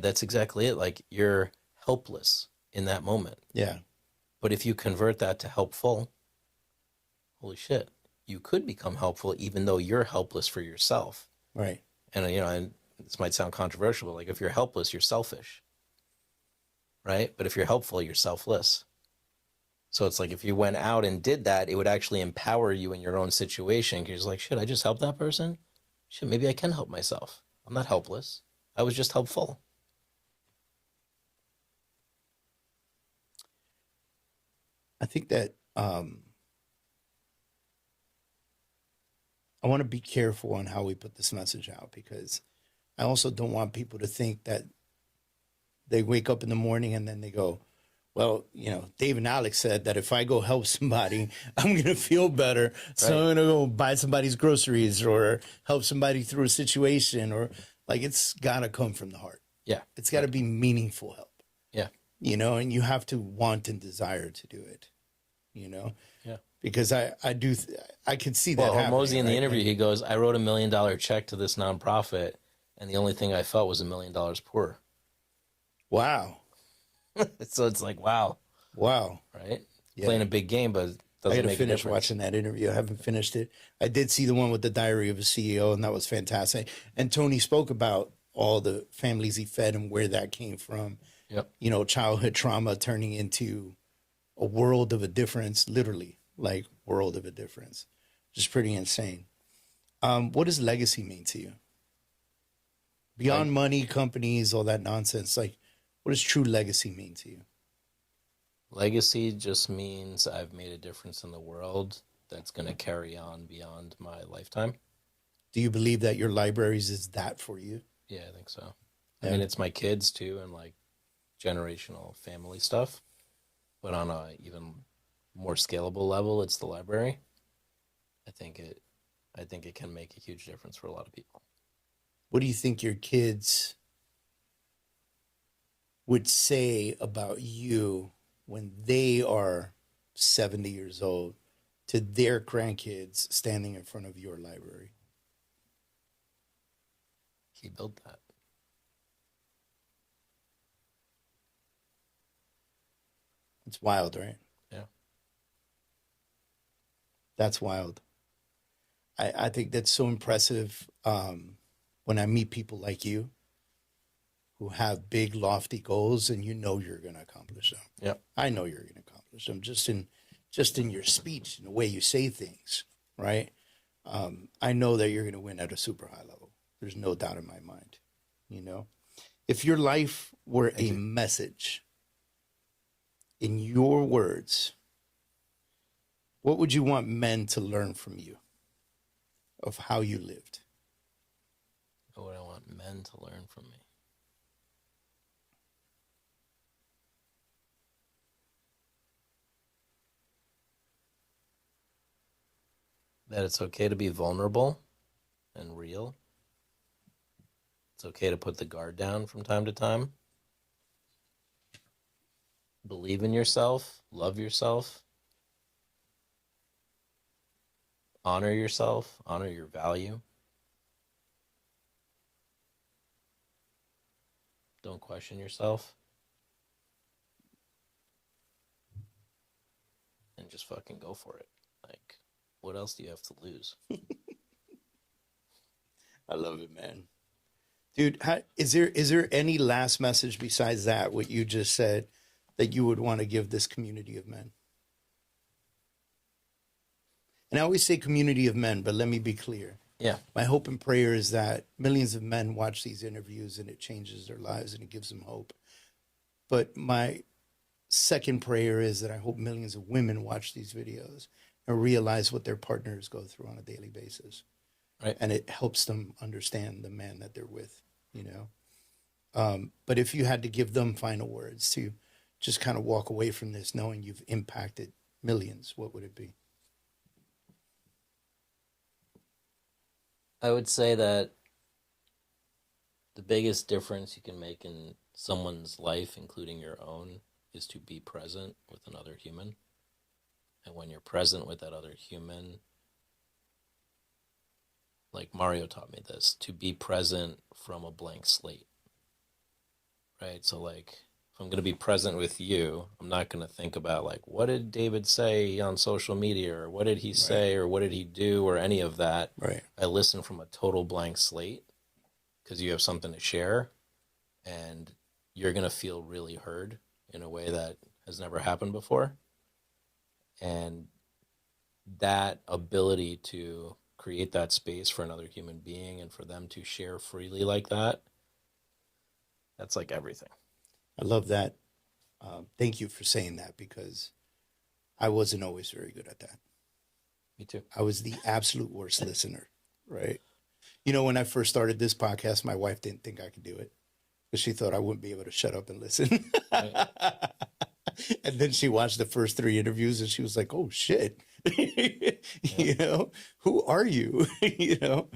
that's exactly it. Like, you're helpless in that moment. Yeah. But if you convert that to helpful, holy shit, you could become helpful even though you're helpless for yourself. Right. And, and this might sound controversial, but like, if you're helpless, you're selfish. Right? But if you're helpful, you're selfless. So it's like, if you went out and did that, it would actually empower you in your own situation. Because you're like, shit, I just helped that person? Shit, maybe I can help myself. I'm not helpless. I was just helpful. I think that I want to be careful on how we put this message out, because I also don't want people to think that they wake up in the morning and then they go, well, Dave and Alex said that if I go help somebody, I'm going to feel better. So I'm going to go buy somebody's groceries or help somebody through a situation, or like, it's got to come from the heart. Yeah. It's got to be meaningful help. Yeah. And you have to want and desire to do it, Yeah. Because I could see that. Well, Hormozy in the interview, he goes, I wrote $1 million check to this nonprofit, and the only thing I felt was $1 million poor. Wow. So it's like, wow. Right? Yeah. Playing a big game, but doesn't I got to finish watching that interview. I haven't finished it. I did see the one with the Diary of a CEO, and that was fantastic. And Tony spoke about all the families he fed and where that came from. Yep. Childhood trauma turning into a world of a difference, literally, like world of a difference. Just pretty insane. What does legacy mean to you? Beyond money, companies, all that nonsense, like, what does true legacy mean to you? Legacy just means I've made a difference in the world that's going to carry on beyond my lifetime. Do you believe that your libraries is that for you? Yeah, I think so. I mean, it's my kids too, and like generational family stuff. But on a even more scalable level, it's the library. I think it can make a huge difference for a lot of people. What do you think your kids would say about you when they are 70 years old to their grandkids standing in front of your library? He built that. It's wild, right? Yeah. That's wild. I think that's so impressive when I meet people like you who have big, lofty goals, and you're going to accomplish them. Yeah. I know you're going to accomplish them just in your speech and the way you say things, right? I know that you're going to win at a super high level. There's no doubt in my mind, If your life were a message, in your words, what would you want men to learn from you of how you lived? What would I want men to learn from me? That it's okay to be vulnerable and real. It's okay to put the guard down from time to time. Believe in yourself, love yourself, honor yourself, honor your value. Don't question yourself. And just fucking go for it. Like, what else do you have to lose? I love it, man. Dude, is there any last message besides that, what you just said, that you would want to give this community of men? And I always say community of men, but let me be clear. Yeah. My hope and prayer is that millions of men watch these interviews and it changes their lives and it gives them hope. But my second prayer is that I hope millions of women watch these videos and realize what their partners go through on a daily basis. Right. And it helps them understand the man that they're with, you know? But if you had to give them final words to just kind of walk away from this knowing you've impacted millions, what would it be? I would say that the biggest difference you can make in someone's life, including your own, is to be present with another human. And when you're present with that other human, like Mario taught me this, to be present from a blank slate, right? So, like, if I'm going to be present with you, I'm not going to think about, like, what did David say on social media, or what did he say, or what did he do, or any of that. Right. I listen from a total blank slate because you have something to share, and you're going to feel really heard in a way that has never happened before. And that ability to create that space for another human being and for them to share freely like that, that's like everything. I love that. Thank you for saying that, because I wasn't always very good at that. Me too. I was the absolute worst listener, right? You know, when I first started this podcast, my wife didn't think I could do it because she thought I wouldn't be able to shut up and listen. Right. And then she watched the first 3 interviews and she was like, oh shit, you know, who are you? You know?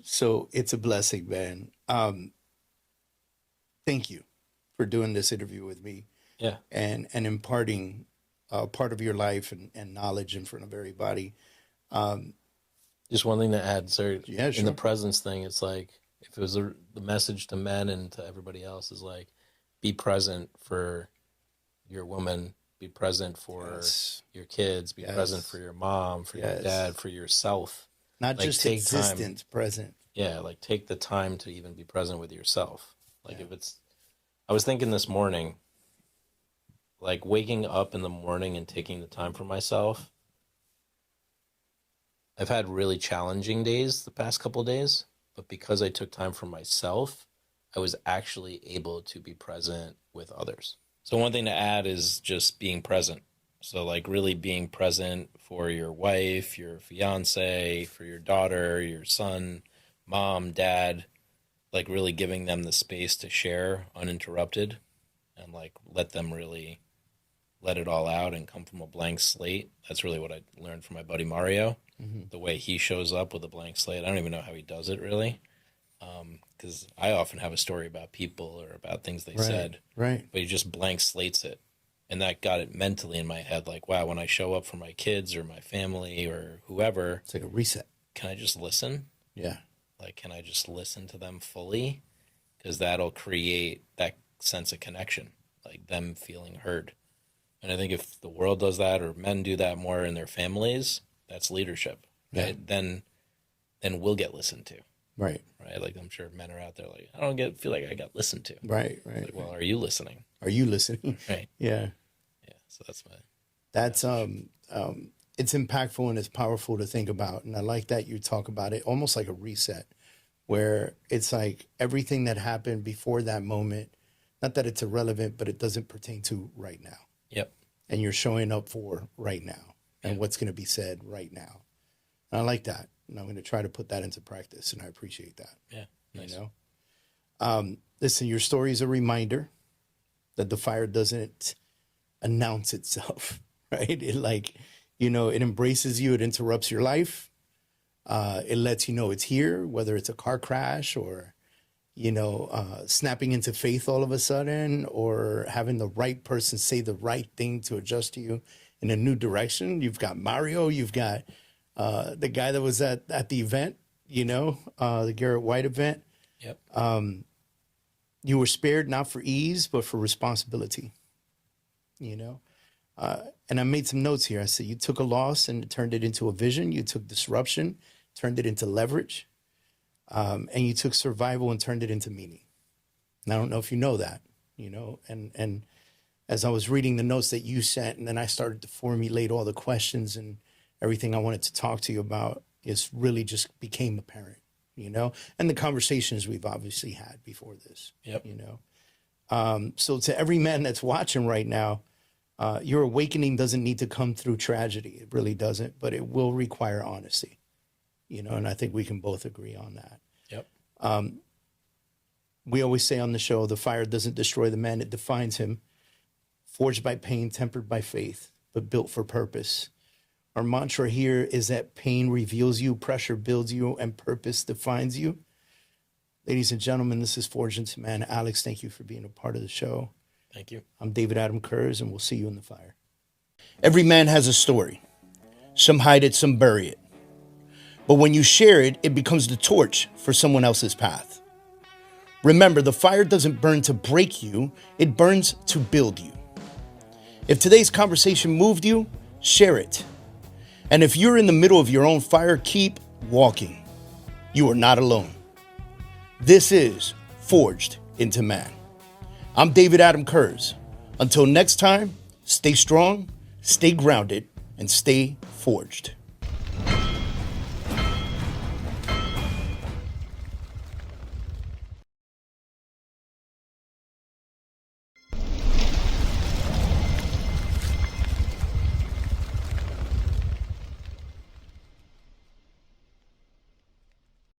So it's a blessing, man. Thank you for doing this interview with me. Yeah. And imparting part of your life and knowledge in front of everybody. Just one thing to add, sir. Yeah, In the sure. presence thing, it's like, if it was the message to men and to everybody else is like, be present for your woman, be present for Yes. your kids, be present Yes. for your mom, for your Yes. dad, for yourself. Not Like, just take time. existence, present. Yeah, like, take the time to even be present with yourself. Like, Yeah. if it's, I was thinking this morning, like, waking up in the morning and taking the time for myself. I've had really challenging days the past couple of days, but because I took time for myself, I was actually able to be present with others. So one thing to add is just being present. So, like, really being present for your wife, your fiance, for your daughter, your son, mom, dad, like, really giving them the space to share uninterrupted and, like, let them really let it all out and come from a blank slate. That's really what I learned from my buddy Mario. Mm-hmm. The way he shows up with a blank slate. I don't even know how he does it, really. Because I often have a story about people or about things they said, Right. but he just blank slates it. And that got it mentally in my head, like, wow, when I show up for my kids or my family or whoever, It's like a reset. can I just listen? Yeah. Like, can I just listen to them fully? Because that'll create that sense of connection, like them feeling heard. And I think if the world does that, or men do that more in their families, that's leadership. Right? Yeah. Then we'll get listened to. Right. Right? Like, I'm sure men are out there like, I don't feel like I got listened to. Right. Right. Like, well, are you listening? Are you listening? Right. Yeah. Yeah. So that's my. That's it's impactful and it's powerful to think about. And I like that you talk about it almost like a reset, where it's like everything that happened before that moment, not that it's irrelevant, but it doesn't pertain to right now. Yep. And you're showing up for right now and what's going to be said right now. And I like that. And I'm going to try to put that into practice. And I appreciate that. Yeah. Nice. You know, listen, your story is a reminder that the fire doesn't announce itself, right? It, like, you know, it embraces you. It interrupts your life. It lets you know it's here, whether it's a car crash or, you know, snapping into faith all of a sudden, or having the right person say the right thing to adjust you in a new direction. You've got Mario, you've got the guy that was at the event, you know, the Garrett White event. Yep. You were spared not for ease, but for responsibility, you know. And I made some notes here. I said, you took a loss and turned it into a vision. You took disruption, turned it into leverage. And you took survival and turned it into meaning. And I don't know if you know that, and as I was reading the notes that you sent, and then I started to formulate all the questions and everything I wanted to talk to you about, it's really just became apparent, and the conversations we've obviously had before this, Yep. So to every man that's watching right now, your awakening doesn't need to come through tragedy. It really doesn't, but it will require honesty, and I think we can both agree on that. Yep. We always say on the show, the fire doesn't destroy the man, it defines him. Forged by pain, tempered by faith, but built for purpose. Our mantra here is that pain reveals you, pressure builds you, and purpose defines you. Ladies and gentlemen, this is Forged into Man. Alex, thank you for being a part of the show. Thank you. I'm David Adam Kurz, and we'll see you in the fire. Every man has a story. Some hide it, some bury it. But when you share it, it becomes the torch for someone else's path. Remember, the fire doesn't burn to break you, it burns to build you. If today's conversation moved you, share it. And if you're in the middle of your own fire, keep walking. You are not alone. This is Forged into Man. I'm David Adam Kurz. Until next time, stay strong, stay grounded, and stay forged.